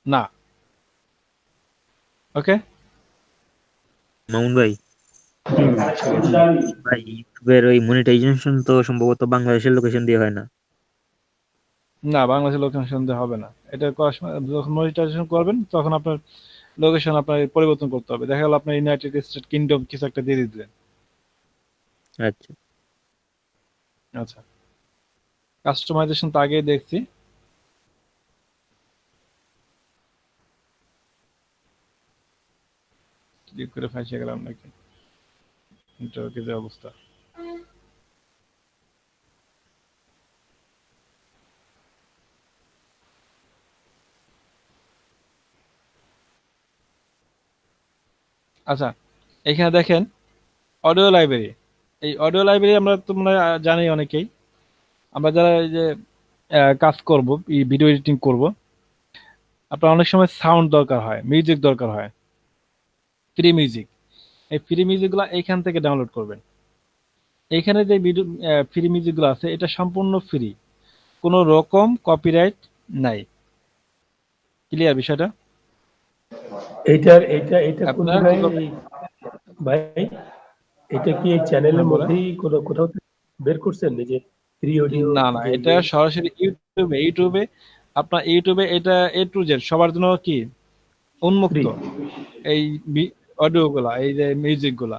না। ওকে। মামুন ভাই, হুম। ভাই ইউটিউবের ওই মনিটাইজেশন তো সম্ভবত বাংলাদেশের লোকেশন দিয়ে হয় না। না, বাংলাদেশের লোকেশন দিয়ে হবে না। এটা করার সময় যখন মনিটাইজেশন করবেন তখন আপনার লোকেশন আপনার পরিবর্তন করতে হবে। দেখা গেল আপনার ইউনাইটেড স্টেট কিংডম কিছু একটা দিয়ে দিলেন। আচ্ছা। আচ্ছা, কাস্টমাইজেশন তো আগেই দেখছি। ক্লিক করে ফাঁসিয়ে গেলাম নাকি, নেটওয়ার্কে যে অবস্থা। আচ্ছা, এখানে দেখেন অডিও লাইব্রেরি। এই অডিও লাইব্রেরি আমরা তো মনে হয় জানি অনেকেই। আমরা যারা এই যে কাজ করব, এই ভিডিও এডিটিং করব, আপনার অনেক সময় সাউন্ড দরকার হয়, মিউজিক দরকার হয়, ফ্রি মিউজিক। এই ফ্রি মিউজিকগুলো এইখান থেকে ডাউনলোড করবেন। এইখানে যে ভিডিও ফ্রি মিউজিকগুলো আছে, এটা সম্পূর্ণ ফ্রি, কোনো রকম কপিরাইট নাই। ক্লিয়ার বিষয়টা? এটা কোন আপনারা কি জায়গায় করবেন? ভাই, এটা কি এই চ্যানেলের হ্যাঁ, বলেন। মধ্যেই কোথাও থেকে বের করছেন এই যে ফ্রি অডিও না, না, যে এটা সরাসরি ইউটিউবে আপনার ইউটিউবে এটা A to Z সবার জন্য কি ফ্রি? উন্মুক্ত। এই অডিও গুলা, এই যে মিউজিক গুলা,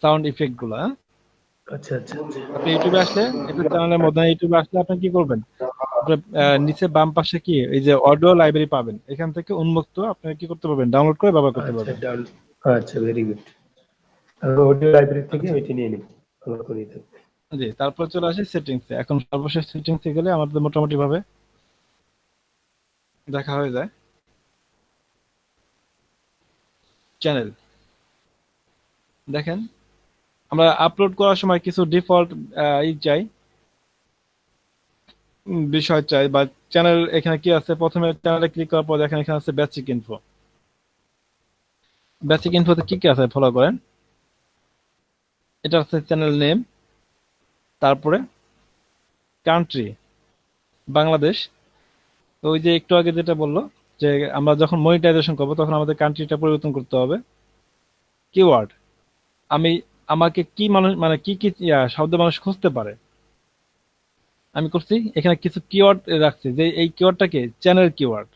সাউন্ড ইফেক্ট গুলা, হ্যাঁ? আচ্ছা আচ্ছা আচ্ছা। আপনি ইউটিউবে আসলে, এটা চ্যানেলের মধ্যে ইউটিউবে আসলে আপনি কি করবেন, আপনার নিচে বাম পাশে কি এই যে অডিও লাইব্রেরি পাবেন, এখান থেকে উন্মুক্ত আপনি কি করতে পারবেন, ডাউনলোড করে ব্যবহার করতে আচ্ছা পারবেন। ডান। আচ্ছা, ভেরি গুড। আমি অডিও লাইব্রেরি থেকে আচ্ছা, এটা নিয়ে নিই, আমার করে নিতে হবে। জি, তারপর চলে আসি সেটিংসে। এখন সর্বশেষ সেটিংসে গেলে আমাদের মোটামুটি ভাবে দেখা হয়ে যায়। চ্যানেল, দেখেন আমরা আপলোড করার সময় কিছু ডিফল্ট চাই, বিষয় চাই বা চ্যানেল। এখানে কি আছে, প্রথমে চ্যানেলে ক্লিক করার পর দেখেন এখানে আছে বেসিক ইনফো। বেসিক ইনফোতে কি কি আছে ফলো করেন। এটা আছে চ্যানেল নেম, তারপরে কান্ট্রি বাংলাদেশ। তো ওই যে একটু আগে যেটা বললো যে আমরা যখন মনিটাইজেশন করবো তখন আমাদের কান্ট্রিটা পরিবর্তন করতে হবে। কিওয়ার্ড, আমি আমাকে কি মানুষ মানে কি কি শব্দ মানুষ খুঁজতে পারে, আমি করছি এখানে কিছু কিওয়ার্ড রাখছি, যে এই কিওয়ার্ডটাকে চ্যানেল কিওয়ার্ড।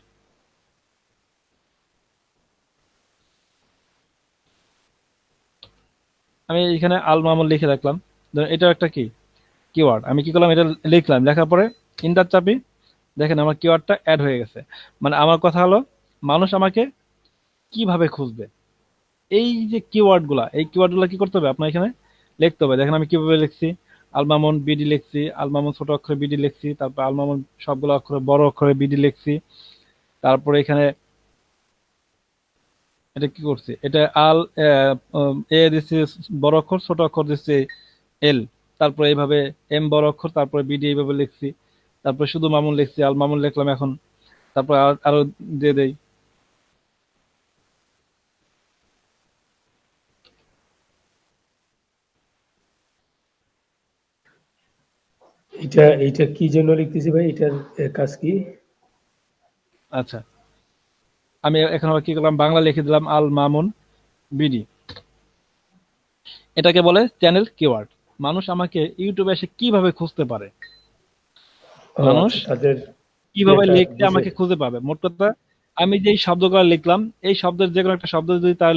আমি এখানে আল মামুন লিখে রাখলাম, ধরুন এটা একটা কি কিওয়ার্ড। আমি কি করলাম, এটা লিখলাম, লেখার পরে ইন্টার চাপি, দেখেন আমার কিওয়ার্ডটা অ্যাড হয়ে গেছে। মানে আমার কথা হলো, মানুষ আমাকে কিভাবে খুঁজবে, এই যে এই কিওয়ার্ড গুলা কি করতে হবে আপনার এখানে লিখতে হবে। দেখেন আমি কিভাবে লিখছি, আলমামুন বিডি লিখছি, আলমামুন ছোট অক্ষরে বিডি লিখছি, তারপর আলমামুন সবগুলো অক্ষরে বড় অক্ষরে বিডি লিখছি। তারপরে এখানে এটা কি করছি, এটা আল এ দিচ্ছি বড় অক্ষর, ছোট অক্ষর দিচ্ছি এল, তারপরে এইভাবে এম বড় অক্ষর, তারপরে বিডি এইভাবে লিখছি, তারপরে শুধু মামুন লিখছি, আল মামুন লিখলাম এখন, তারপর আরো দিয়ে দেই। এইটা কি জন্য লিখতেছি ভাই, এটার কাজ কি? আচ্ছা, আমি এখন আবার কি করলাম, বাংলা লিখে দিলাম আল মামুন বিডি। এটাকে বলে চ্যানেল কিওয়ার্ড। মানুষ আমাকে ইউটিউবে এসে কিভাবে খুঁজতে পারে, ও মানুষ আচ্ছা, তাদের কিভাবে এটা লিখলে বুঝে আমাকে খুঁজে পাবে। মোট কথা আমি যেই শব্দগুলো লিখলাম এই শব্দের যে কোনো একটা শব্দ যদি তারা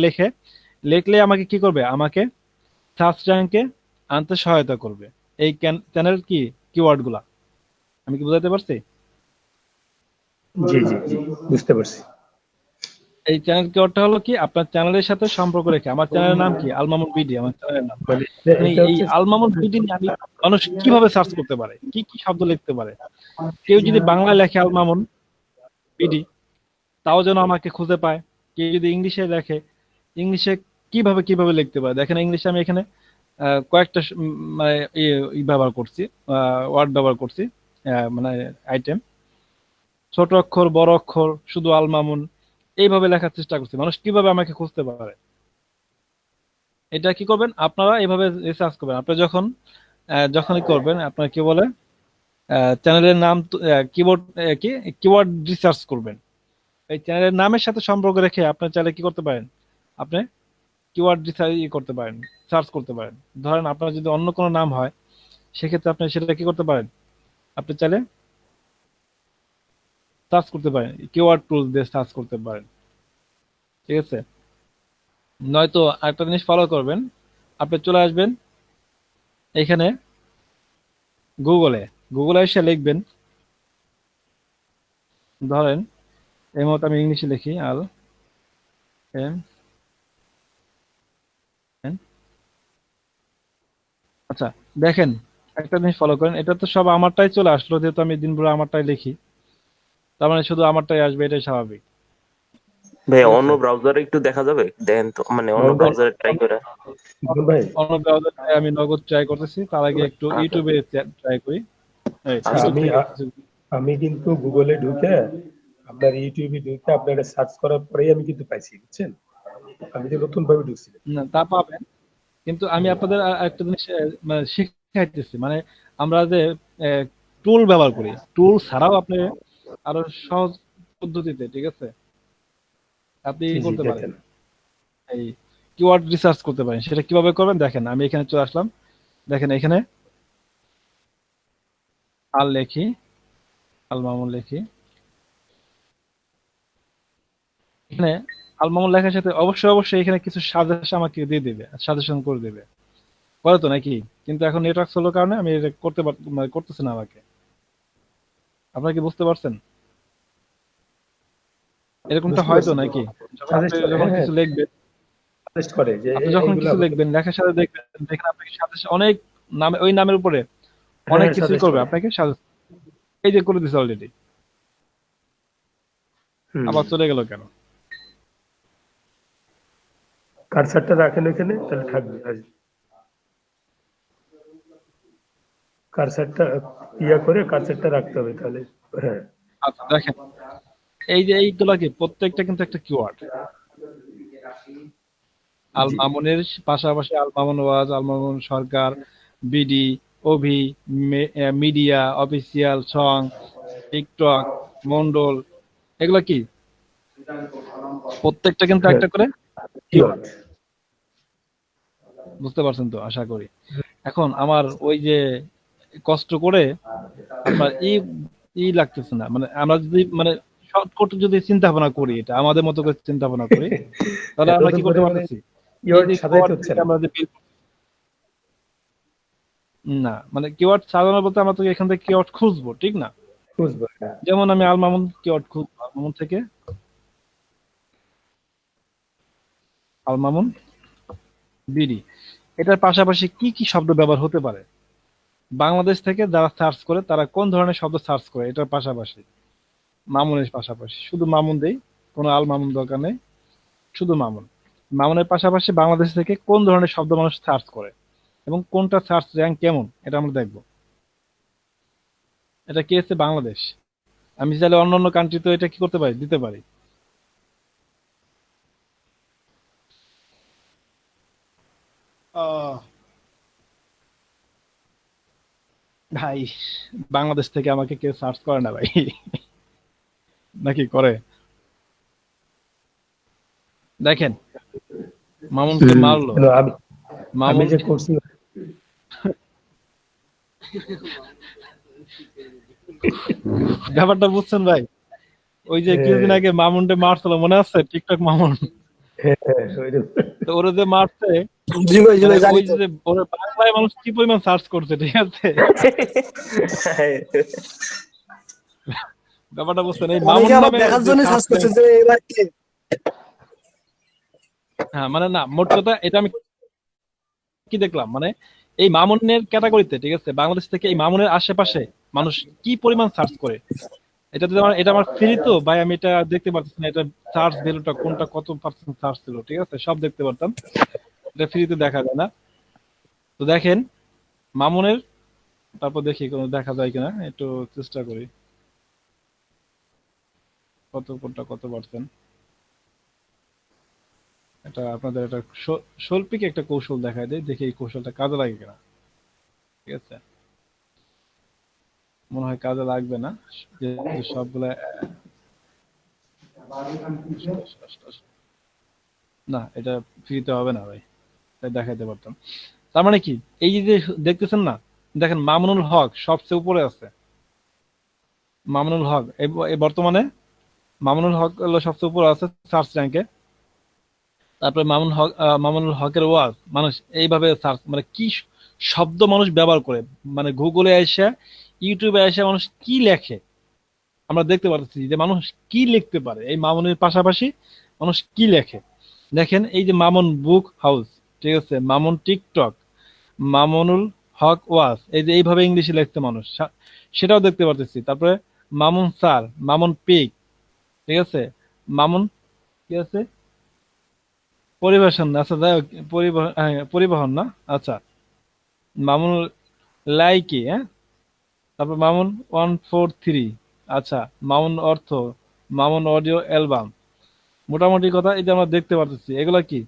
লিখলে আমাকে কি করবে, আমাকে সার্চ র্যাঙ্কে আনতে সহায়তা করবে এই চ্যানেল কি কিওয়ার্ড গুলা। আমি কি বুঝাতে পারছি? জি জি জি, বুঝতে পারছি। এই চ্যানেল কিওয়ার্ডটা হলো কি আপনার চ্যানেলের সাথে সম্পর্ক রেখে। আমার চ্যানেলের নাম কি আলমামুন বিডি, আমার চ্যানেলের নাম। মানে মানে এটা এই হচ্ছে আলমামুন বিডি নিয়ে আমি মানুষ কিভাবে সার্চ করতে পারে, কি কি শব্দ লিখতে পারে। কেউ যদি বাংলায় লেখে আলমামুন বিডি তাও যেন আমাকে খুঁজে পায়। কেউ যদি ইংলিশে লেখে ইংলিশে কিভাবে কিভাবে লিখতে পারে। দেখেন ইংলিশে আমি এখানে কয়েকটা মানে ব্যবহার করছি, ওয়ার্ড ব্যবহার করছি, মানে আইটেম, ছোট অক্ষর বড় অক্ষর শুধু আলমামুন এইভাবে লেখার চেষ্টা করছি। মানুষ কিভাবে আমাকে খুঁজতে পারে। এটা কি করবেন আপনারা এইভাবে রিসার্চ করবেন। আপনারা যখনই করবেন আপনারা কি বলে চ্যানেলের নাম কিবোর্ড কি কিওয়ার্ড রিসার্চ করবেন। এই চ্যানেলের নামের সাথে সম্পর্ক রেখে আপনার চাইলে কি করতে পারেন, আপনি কিওয়ার্ড রিসার্চ করতে পারেন, সার্চ করতে পারেন। ধরেন আপনার যদি অন্য কোনো নাম হয় সেক্ষেত্রে আপনি সেটা কি করতে পারেন, আপনি চাইলে সার্চ করতে পারেন, কিওয়ার্ড টুল দিয়ে সার্চ করতে পারেন। ঠিক আছে? নয়তো একটা জিনিস ফলো করবেন, আপনি চলে আসবেন এখানে গুগলে, গুগলে এসে লিখবেন, ধরেন এই মতো আমি ইংলিশে লিখি আল এম এন। আচ্ছা দেখেন একটা জিনিস ফলো করেন, এটা তো সব আমারটাই চলে আসলো, যেহেতু আমি দিনভর আমারটাই লিখি তার মানে শুধু আমারটাই আসবে, এটাই স্বাভাবিক। ভাই ঠিক অন্য আছে? ব্রাউজারে একটু দেখা যাবে, দেখেন তো, মানে অন্য মামুন ভাই, ব্রাউজারে ট্রাই করে। মামুন ভাই, অন্য ব্রাউজারে আমি নগদ ট্রাই করতেছি, তার আগে একটু আচ্ছা ইউটিউবে ট্রাই করি। এই আচ্ছা ইউটিউব আমি থেকে কিছু আমি কিন্তু গুগলে ঢুকে আপনার ইউটিউবে ঢুকে আপনারা সার্চ করার পরেই আমি কিন্তু পাইছি, বুঝছেন? আমি তো নতুন ভাবে ঢুকছি। না, তা পাবেন। কিন্তু আমি আপনাদের একটা জিনিস মানে শিখাইতেছি, মানে আমরা যে টুল ব্যবহার করি, টুল ছাড়াও আপনি আরো সহজ পদ্ধতিতে, ঠিক আছে, আপনি জি কি জি, করতে পারেন, দেখেন। এই কিওয়ার্ড রিসার্চ করতে পারেন। সেটা কিভাবে করবেন দেখেন, আমি এখানে চলে আসলাম, দেখেন এখানে আল লেখি, আল মামুন লেখি, এখানে আল মামুন লেখার সাথে অবশ্যই অবশ্যই এখানে কিছু সাজেশন আমাকে দিয়ে দিবে, সাজেশন করে দিবে, করে তো নাকি? কিন্তু এখন নেটওয়ার্ক স্লোর কারণে আমি এটা মানে করতেছি না আমাকে। আপনারা কি বুঝতে পারছেন? এরকমটা বুঝতে হয়তো পারছি তো। নাকি? যখন আপনি সাজেস্ট করে, যখন হ্যাঁ হ্যাঁ, কিছু লিখবেন, সাজেস্ট করে যে আপনি যখন এইগুলা কিছু হতে লিখবেন লেখার সাথে দেখবেন দেখেন আপনাকে সাজেশন অনেক নামে, ওই নামের উপরে হ্যাঁ অনেক হ্যাঁ, কিছুই সাজেস্ট করবে করে। আপনাকে সাজেশন। এই যে করে দিছে অলরেডি, হুম, আবার চলে গেল কেন? কারসারটা রাখেন ওখানে তাহলে থাকবে। আর কারসারটা করে কারসারটা রাখতে হবে তাহলে। হ্যাঁ আচ্ছা দেখেন এই যে এইগুলা কি প্রত্যেকটা কিন্তু একটা কিওয়ার্ড। আল জি মামুনের পাশাপাশি আল মামুন ওয়াজ, Al Mamun Sarkar, BD, Abhi, media, official, song, TikTok, Mondal, এগুলা কি প্রত্যেকটা কিন্তু হ্যাঁ, একটা করে কিওয়ার্ড। কিওয়ার্ড। বুঝতে পারছেন তো আশা করি। এখন আমার ওই যে কষ্ট করে আপনার ই লাগতেছে না, মানে আমরা যদি মানে শর্টকাট যদি চিন্তা ভাবনা করি, এটা আমাদের মতো করে চিন্তা ভাবনা করি, তাহলে এত আমরা তো কি করতে পরিমাণে পারতেছি, এই কিওয়ার্ড যে সাজাইতে কিওয়ার্ড হচ্ছে থেকে না। আমরা যে না মানে কিওয়ার্ড সাজানো বলতে আমরা তো এখান থেকে কিওয়ার্ড খুঁজবো, ঠিক না? বুঝবো না। যেমন আমি আল মামুন কিওয়ার্ড খুঁজবো, আল মামুন থেকে আল মামুন বিডি, এটার পাশাপাশি কি কি শব্দ ব্যবহার হতে পারে, বাংলাদেশ থেকে যারা সার্চ করে তারা কোন ধরনের শব্দ সার্চ করে, এটার পাশাপাশি মামুনের পাশাপাশি শুধু মামুন দেই, কোনো আল মামুন দরকার নেই, শুধু মামুন। মামুনের পাশাপাশি বাংলাদেশ থেকে কোন ধরনের শব্দ মানুষ সার্চ করে এবং কোনটা সার্চ র্যাঙ্ক কেমন এটা আমরা দেখবো। এটা কি হচ্ছে বাংলাদেশ। আমি চাইলে অন্য অন্য কান্ট্রি তো এটা কি করতে পারি, দিতে পারি। ভাই বাংলাদেশ থেকে আমাকে কেউ সার্চ করে না ভাই, নাকি করে? দেখেন মামুনকে মারলো, কেন আমি আমি মামুন যে করছি ব্যাপারটা বুঝছেন ভাই? ওই যে কিছুদিন আগে মামুনটে মারছিল মনে আছে, টিকটক মামুন? তো ওরা যে মারছে, জি ভাই মানে জানি ওই তো। যে ওরা বাংলায় মানুষ কি পরিমাণ সার্চ করছে, ঠিক আছে? ব্যাপারটা বুঝছেন? এই অনেকে মামুন আবার নামে দেখার যে জন্য সার্চ সার্চ করছে র্যাঙ্ক, যে এবার কে। হ্যাঁ মানে না, মোট কথা এটা আমি কি দেখলাম, মানে এই মামুনের ক্যাটাগরিতে, ঠিক আছে, বাংলাদেশ থেকে এই মামুনের আশেপাশে মানুষ কি পরিমাণ সার্চ করে, এটা আমার ফ্রি তো ভাই, আমি এটা দেখতে পারতেছি না, এটা সার্চ ভ্যালুটা কোনটা কত পার্সেন্ট সার্চ ছিল, ঠিক আছে, সব দেখতে পারতাম, এটা ফ্রিতে দেখা যায় না। তো দেখেন মামুনের, তারপর দেখি কোনো দেখা যায় কিনা, একটু চেষ্টা করি কত কোনটা কত পার্সেন্ট। এটা আপনাদের একটা শৈল্পিক একটা কৌশল দেখায় দেয়, দেখি এই কৌশলটা কাজে লাগে কিনা, ঠিক আছে? মনে হয় কাজে লাগবে না, যেহেতু সবগুলা না, এটা ফ্রিতে হবে না ভাই, তাই দেখাইতে পারতাম। তার মানে কি, এই যে দেখতেছেন না, দেখেন মামুনুল হক সবচেয়ে উপরে আছে। মামুনুল হক এই বর্তমানে মামুনুল হক হলো সবচেয়ে উপরে আছে সার্চ র্যাঙ্কে। তারপরে মামুনুল হকের ওয়াজ মানুষ এইভাবে সার্চ, মানে কি শব্দ মানুষ ব্যবহার করে, মানে গুগলে এসে, ইউটিউবে এসে মানুষ কি লেখে, আমরা দেখতে পাচ্ছি যে মানুষ কি লিখতে পারে এই মামুনের পাশাপাশি, মানুষ কি লেখে। দেখেন এই যে মামুন বুক হাউস, ঠিক আছে, মামুন টিকটক, মামুনুল হক ওয়াজ, এই যে এইভাবে ইংলিশে লিখতে মানুষ, সেটাও দেখতে পারতেছি। তারপরে মামুন স্যার, মামুন পিক, ঠিক আছে, মামুন কি আছে, পরিবেশন, আচ্ছা যাই হোক, পরিবহন, হ্যাঁ, পরিবহন না, আচ্ছা, মামুন লাইকি, হ্যাঁ, তারপর মামুন 143, আচ্ছা, মামুন অর্থ, মামুন অডিও অ্যালবাম। মোটামুটি কথা এই যে আমরা দেখতে পারতেছি, এগুলা কি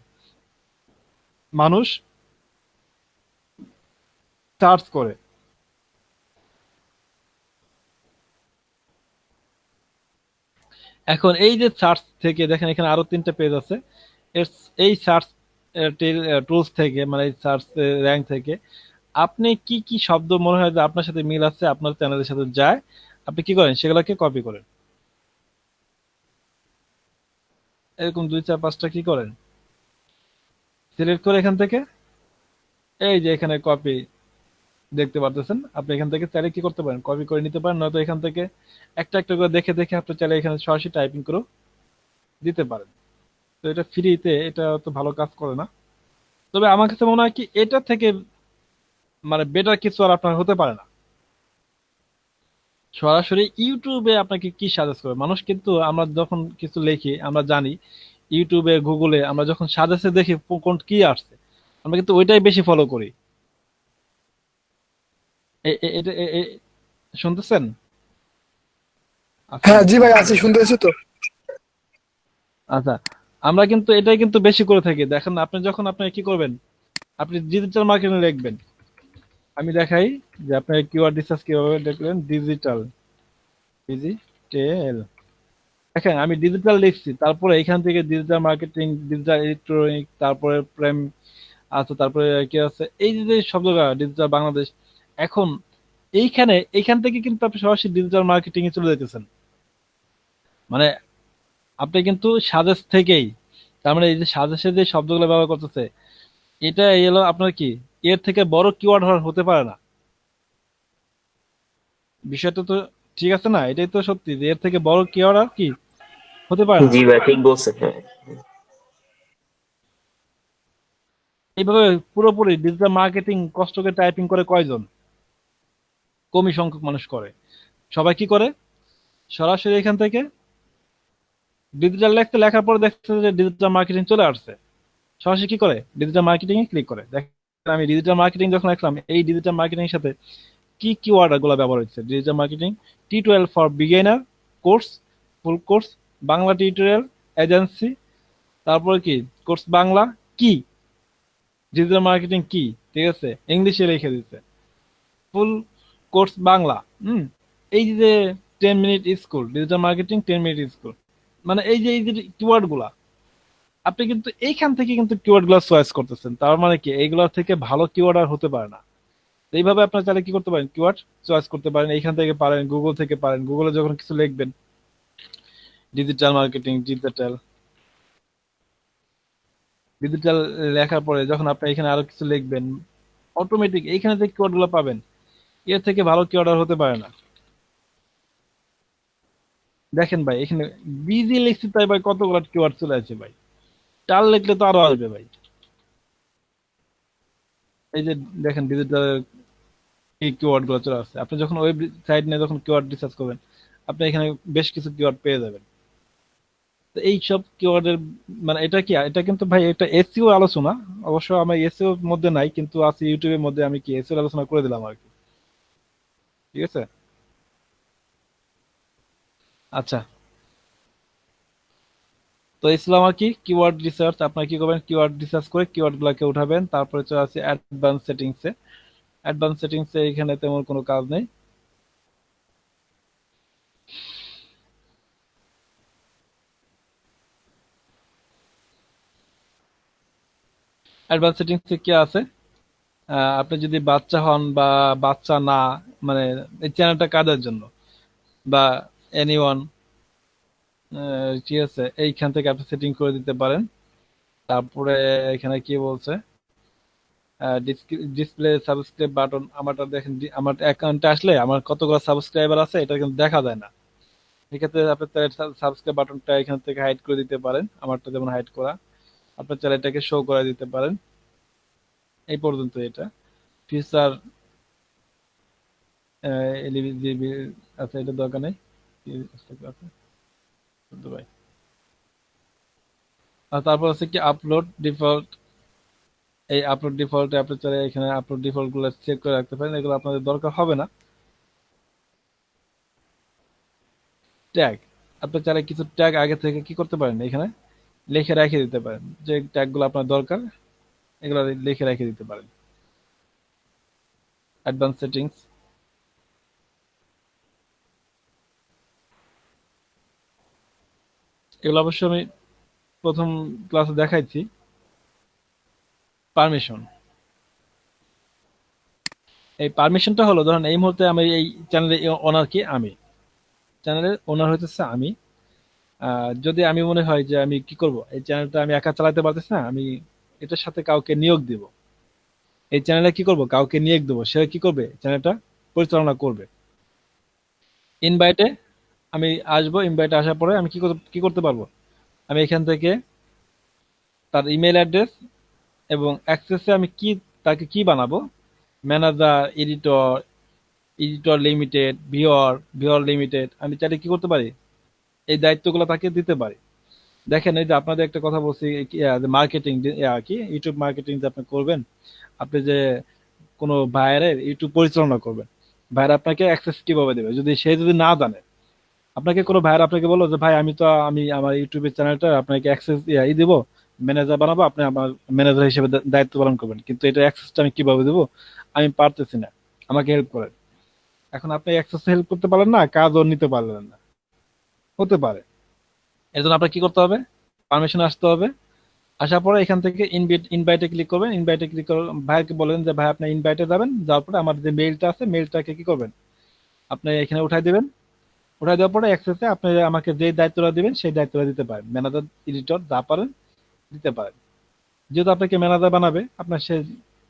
মানুষ সার্চ করে। এখন এই যে সার্চ থেকে দেখেন এখানে আরো 3টা পেজ আছে, এই সার্চ টুলস থেকে, মানে এই সার্চ র্যাঙ্ক থেকে আপনি কি কি শব্দ মনে হয় যে আপনার সাথে মিল আছে, আপনার চ্যানেলের সাথে যায়, আপনি কি করেন, সেগুলোকে কপি করেন। এরকম 2 4 5টা কি করেন, সিলেক্ট করে এখান থেকে, এই যে এখানে কপি দেখতে পারতেছেন, আপনি এখান থেকে চাইলে কি করতে পারেন, কপি করে নিতে পারেন, নয়তো এখান থেকে একটা একটা করে দেখে দেখে আপনি চাইলে এখানে সরাসরি টাইপিং করে দিতে পারেন। তো এটা ফ্রিতে, এটা তো ভালো কাজ করে না, তবে আমার কাছে মনে হয় কি এটা থেকে মানে বেটার কিছু আর আপনার হতে পারে না। সরাসরি ইউটিউবে আপনাকে কি সাজেস্ট করে মানুষ, কিন্তু আমরা যখন কিছু লিখি আমরা জানি ইউটিউবে গুগলে আমরা যখন সাজেস্টে দেখি কোন কি আসছে, আমরা কিন্তু ওইটাই বেশি ফলো করি। এটা শুনতেছেন? আছেন হ্যাঁ জি নাকি? ভাই আছি, শুনতেছি তো। আচ্ছা, আমরা কিন্তু এটাই কিন্তু বেশি করে থাকি। দেখেন আপনি যখন আপনি কি করবেন, আপনি ডিজিটাল মার্কেটিং লিখবেন, আমি দেখাই যে আপনি কিওয়ার্ড রিসার্চ কিভাবে দেখলেন, ডিজিটাল, দেখেন আমি ডিজিটাল লিখছি, তারপরে এখান থেকে ডিজিটাল মার্কেটিং, ডিজিটাল ইলেকট্রনিক, তারপরে প্রেম, আচ্ছা, তারপরে কি আছে, এই যে শব্দটা ডিজিটাল বাংলাদেশ। এখন এইখান থেকে কিন্তু আপনি সরাসরি ডিজিটাল মার্কেটিং এ চলে যেতেছেন, মানে আপনি কিন্তু সাজেস্ট থেকেই, তার মানে এই যে সাজেস্টে যে শব্দগুলো ব্যবহার করতেছে, এটা এলো আপনার কি, এর থেকে বড় কিওয়ার্ড হতে পারে না। বিষয়টা তো ঠিক আছে না? এটাই তো সত্যি যে এর থেকে বড় কিওয়ার্ড আর কি হতে পারে না। জি ভাই ঠিক বলছেন, হ্যাঁ। এইভাবে পুরোপুরি ডিজিটাল মার্কেটিং কষ্ট করে টাইপিং করে কয়জন, কমই সংখ্যক মানুষ করে। সবাই কি করে, সরাসরি এখান থেকে ডিজিটাল লেখার পরে দেখছে যে ডিজিটাল মার্কেটিং চলে আসছে, সরাসরি কি করে, ডিজিটাল মার্কেটিং এ ক্লিক করে। দেখেন আমি ডিজিটাল মার্কেটিং যখন লিখলাম, এই ডিজিটাল মার্কেটিং এর সাথে কি কিওয়ার্ড গুলো ব্যবহার হচ্ছে, ডিজিটাল মার্কেটিং টি12 for beginner course, full course, Bangla tutorial, agency, তারপরে কি কোর্স বাংলা, কি ডিজিটাল মার্কেটিং কি, ঠিক আছে, ইংলিশে লিখে দিচ্ছে ফুল কোর্স বাংলা। হুম, এই যে 10 minute school, digital marketing 10 minute school, মানে এই যে কিওয়ার্ড গুলা আপনি কিন্তু এইখান থেকে কিন্তু কিওয়ার্ড গুলা চয়েস করতেছেন, তার মানে কি এইগুলা থেকে ভালো কিওয়ার্ড আর হতে পারে না। তো এইভাবে আপনার চাইলে কি করতে পারেন, কিওয়ার্ড চয়েস করতে পারেন, এইখান থেকে পারেন, গুগল থেকে পারেন। গুগলে যখন কিছু লিখবেন, ডিজিটাল মার্কেটিং, ডিজিটাল ডিজিটাল লেখার পরে যখন আপনি এখানে আরো কিছু লিখবেন, অটোমেটিক এইখানে যে কিওয়ার্ড গুলো পাবেন, এর থেকে ভালো কিওয়ার্ড আর হতে পারে না। দেখেন ভাই, এখানে বিজি লিখছি তাই ভাই কতগুলো কিওয়ার্ড চলে আসে ভাই, টাল লিখলে তো আরো আসবে ভাই। এই যে দেখেন ডিজিটাল এই কিওয়ার্ড গুলো চলে আসছে। আপনি যখন ওয়েবসাইট নিয়ে যখন কিওয়ার্ড রিসার্চ করবেন, আপনি এখানে বেশ কিছু কিওয়ার্ড পেয়ে যাবেন। তো এই সব কিওয়ার্ডের মানে এটা কি, এটা কিন্তু ভাই এটা এসইও আলোচনা। অবশ্য আমার এসইও মধ্যে নাই, কিন্তু আছে ইউটিউবের মধ্যে, আমি কি এসইও আলোচনা করে দিলাম আর কি। ঠিক আছে। আচ্ছা, তো ইসলাম আর কি কিওয়ার্ড রিসার্চ। আপনার কি করবেন, কিওয়ার্ড রিসার্চ করে কিওয়ার্ড গুলাকে উঠাবেন, তারপরে চলে আসছে অ্যাডভান্স সেটিংসে। অ্যাডভান্স সেটিংসে এখানে তেমন কোনো কাজ নেই। অ্যাডভান্স সেটিংসে কি আছে, আপনি যদি বাচ্চা হন বা বাচ্চা না, মানে এই চ্যানেলটা কাদের জন্য, বা এনিওয়ান, ঠিক আছে, এইখান থেকে আপনি সেটিং করে দিতে পারেন। তারপরে এখানে কি বলছে, ডিসপ্লে সাবস্ক্রাইব বাটন। আমারটা দেখেন, আমার অ্যাকাউন্টে আসলে আমার কতগুলো সাবস্ক্রাইবার আছে এটা কিন্তু দেখা যায় না। এক্ষেত্রে আপনি সাবস্ক্রাইব বাটনটা এখান থেকে হাইড করে দিতে পারেন, আমারটা যেমন হাইড করা। আপনার চাইলে এটাকে শো করে দিতে পারেন। এই পর্যন্ত এটা ফিচার এলইডি আছে, এটা দরকার নেই। আছে বলতে ভাই। আর তারপর আছে কি আপলোড ডিফল্ট। এই আপলোড ডিফল্টে আপনি চাইলে এখানে আপলোড ডিফল্ট গুলো চেক করে রাখতে পারেন, এগুলো আপনাদের দরকার হবে না। ট্যাগ, আপনি চাইলে কিছু ট্যাগ আগে থেকে কি করতে পারেন, এখানে লিখে রেখে দিতে পারেন, যে ট্যাগ গুলো আপনার দরকার এগুলো লিখে রেখে দিতে পারেন। অ্যাডভান্স সেটিংস, এগুলো অবশ্য আমি প্রথম ক্লাসে দেখাইছি। পারমিশন, এই পারমিশনটা হলো ধরেন এই মুহূর্তে আমি এই চ্যানেলের ওনার কি, আমি চ্যানেলের ওনার হইতেছে আমি। যদি আমি মনে হয় যে আমি কি করব, এই চ্যানেলটা আমি একা চালাতে পারতেছি না, আমি এটার সাথে কাউকে নিয়োগ দিব, এই চ্যানেলে কি করব, কাউকে নিয়োগ দেবো, সে কি করবে, চ্যানেলটা পরিচালনা করবে। ইনভাইটে আমি আসবো, ইনভাইটে আসার পরে আমি কি করতে পারবো, আমি এখান থেকে তার ইমেল অ্যাড্রেস এবং অ্যাক্সেসে আমি কি তাকে কি বানাবো, manager, editor, editor limited, viewer limited, আমি চাইলে কি করতে পারি, এই দায়িত্বগুলো তাকে দিতে পারি। দেখেন এই যে আপনাদের একটা কথা বলছি, মার্কেটিং কি ইউটিউব মার্কেটিং যে আপনি করবেন, আপনি যে কোনো ভাইয়ের ইউটিউব পরিচালনা করবেন, ভাইয়ের আপনাকে অ্যাক্সেস কিভাবে দেবে যদি সে যদি না জানে। আপনাকে কোনো ভাইয়ের আপনাকে বললো যে ভাই আমি আমার ইউটিউবের চ্যানেলটা আপনাকে অ্যাক্সেস দিব, ম্যানেজার বানাবো, আপনি আমার ম্যানেজার হিসেবে দায়িত্ব পালন করবেন, কিন্তু এটা অ্যাক্সেসটা আমি কিভাবে দেবো, আমি পারতেছি না, আমাকে হেল্প করেন। এখন আপনি অ্যাক্সেস হেল্প করতে পারলেন না, কাজও নিতে পারলেন না, হতে পারে। এর জন্য আপনার কি করতে হবে, পারমিশন আসতে হবে। আসার পরে এখান থেকে ইনভাইটে ক্লিক করবেন, ইনভাইটে ক্লিক করে ভাইকে বলেন যে ভাই আপনি ইনভাইটে যাবেন, যাওয়ার পরে আমার যে মেইলটা আছে মেইলটাকে কি করবেন, আপনি এখানে উঠাই দিবেন। উঠাই দেওয়ার পরে অ্যাক্সেসে আপনি আমাকে যে দায়িত্বটা দিবেন সেই দায়িত্বটা দিতে পারেন, ম্যানেজার, এডিটর যা পারেন দিতে পারেন। যেহেতু আপনাকে ম্যানেজার বানাবে, আপনার সে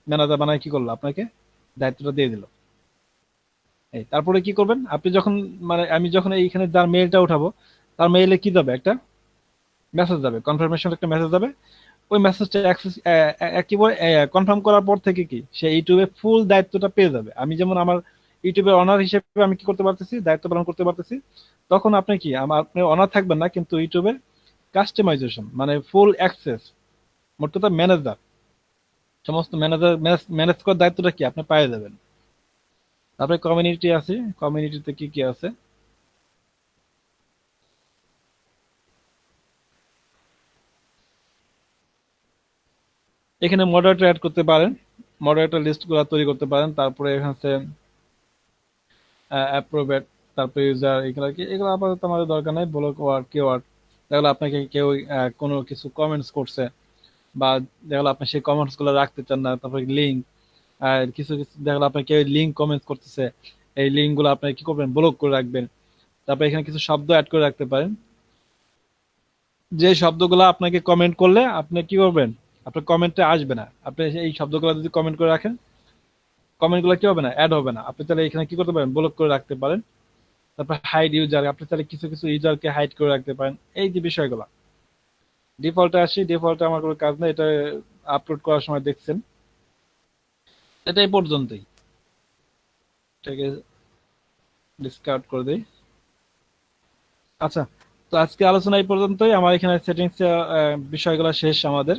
ম্যানেজার বানায় কি করলো, আপনাকে দায়িত্বটা দিয়ে দিল। এই তারপরে কি করবেন, আপনি যখন মানে আমি যখন এইখানে যার মেইলটা উঠাবো, তার মেইলে কি যাবে, একটা মেসেজ যাবে, কনফার্মেশন একটা মেসেজ যাবে। ওই মেসেজটা অ্যাক্সেস একেবারে কনফার্ম করার পর থেকে কি সে ইউটিউবে ফুল দায়িত্বটা পেয়ে যাবে। আমি যেমন আমার ইউটিউবের অনার হিসেবে আমি কি করতে পারতেছি, দায়িত্ব পালন করতে পারতেছি। তখন আপনি কি আপনি অনার থাকবেন না, কিন্তু ইউটিউবের কাস্টমাইজেশন মানে ফুল অ্যাক্সেস, মোট কথা ম্যানেজার, সমস্ত ম্যানেজার ম্যানেজ করার দায়িত্বটা কি আপনি পেয়ে যাবেন। তারপরে কমিউনিটি আছে, কমিউনিটিতে কি কি আছে, এখানে মডারেটর অ্যাড করতে পারেন, মডারেটর লিস্ট গুলো তৈরি করতে পারেন। তারপরে এখানে অ্যাপ্রোভেট, তারপরে ইউজার, এগুলো আপাতত আমাদের দরকার নাই। ব্লক ওয়ার্ড, কিওয়ার্ড, যেগুলো আপনাকে কেউ কোনো কিছু কমেন্টস করছে বা যেগুলো আপনি সেই কমেন্টস গুলো রাখতে চান না, তারপরে লিঙ্ক, আর কিছু কিছু দেখলো আপনার কেউ লিঙ্ক কমেন্ট করতেছে, এই লিঙ্ক গুলো আপনি কি করবেন, ব্লক করে রাখবেন। তারপর এখানে কিছু শব্দ অ্যাড করে রাখতে পারেন, যে শব্দগুলো আপনাকে কমেন্ট করলে আপনি কি করবেন, আপনার কমেন্টে আসবে না। আপনি এই শব্দগুলো যদি কমেন্ট করে রাখেন, কমেন্টগুলো কি হবে না, অ্যাড হবে না। আপনি তাহলে এখানে কি করতে পারেন, ব্লক করে রাখতে পারেন। তারপর হাইড ইউজার, আপনি তাহলে কিছু কিছু ইউজারকে হাইড করে রাখতে পারেন। এই যে বিষয়গুলো। ডিফল্টে আসি, ডিফল্টে আমার কোনো কাজ নেই, এটা আপলোড করার সময় দেখছেন। এটা এই পর্যন্তই, এটাকে ডিসকার্ড করে দেই। আচ্ছা, তো আজকে আলোচনা এই পর্যন্তই। আমার এখানে সেটিংস বিষয়গুলো শেষ আমাদের।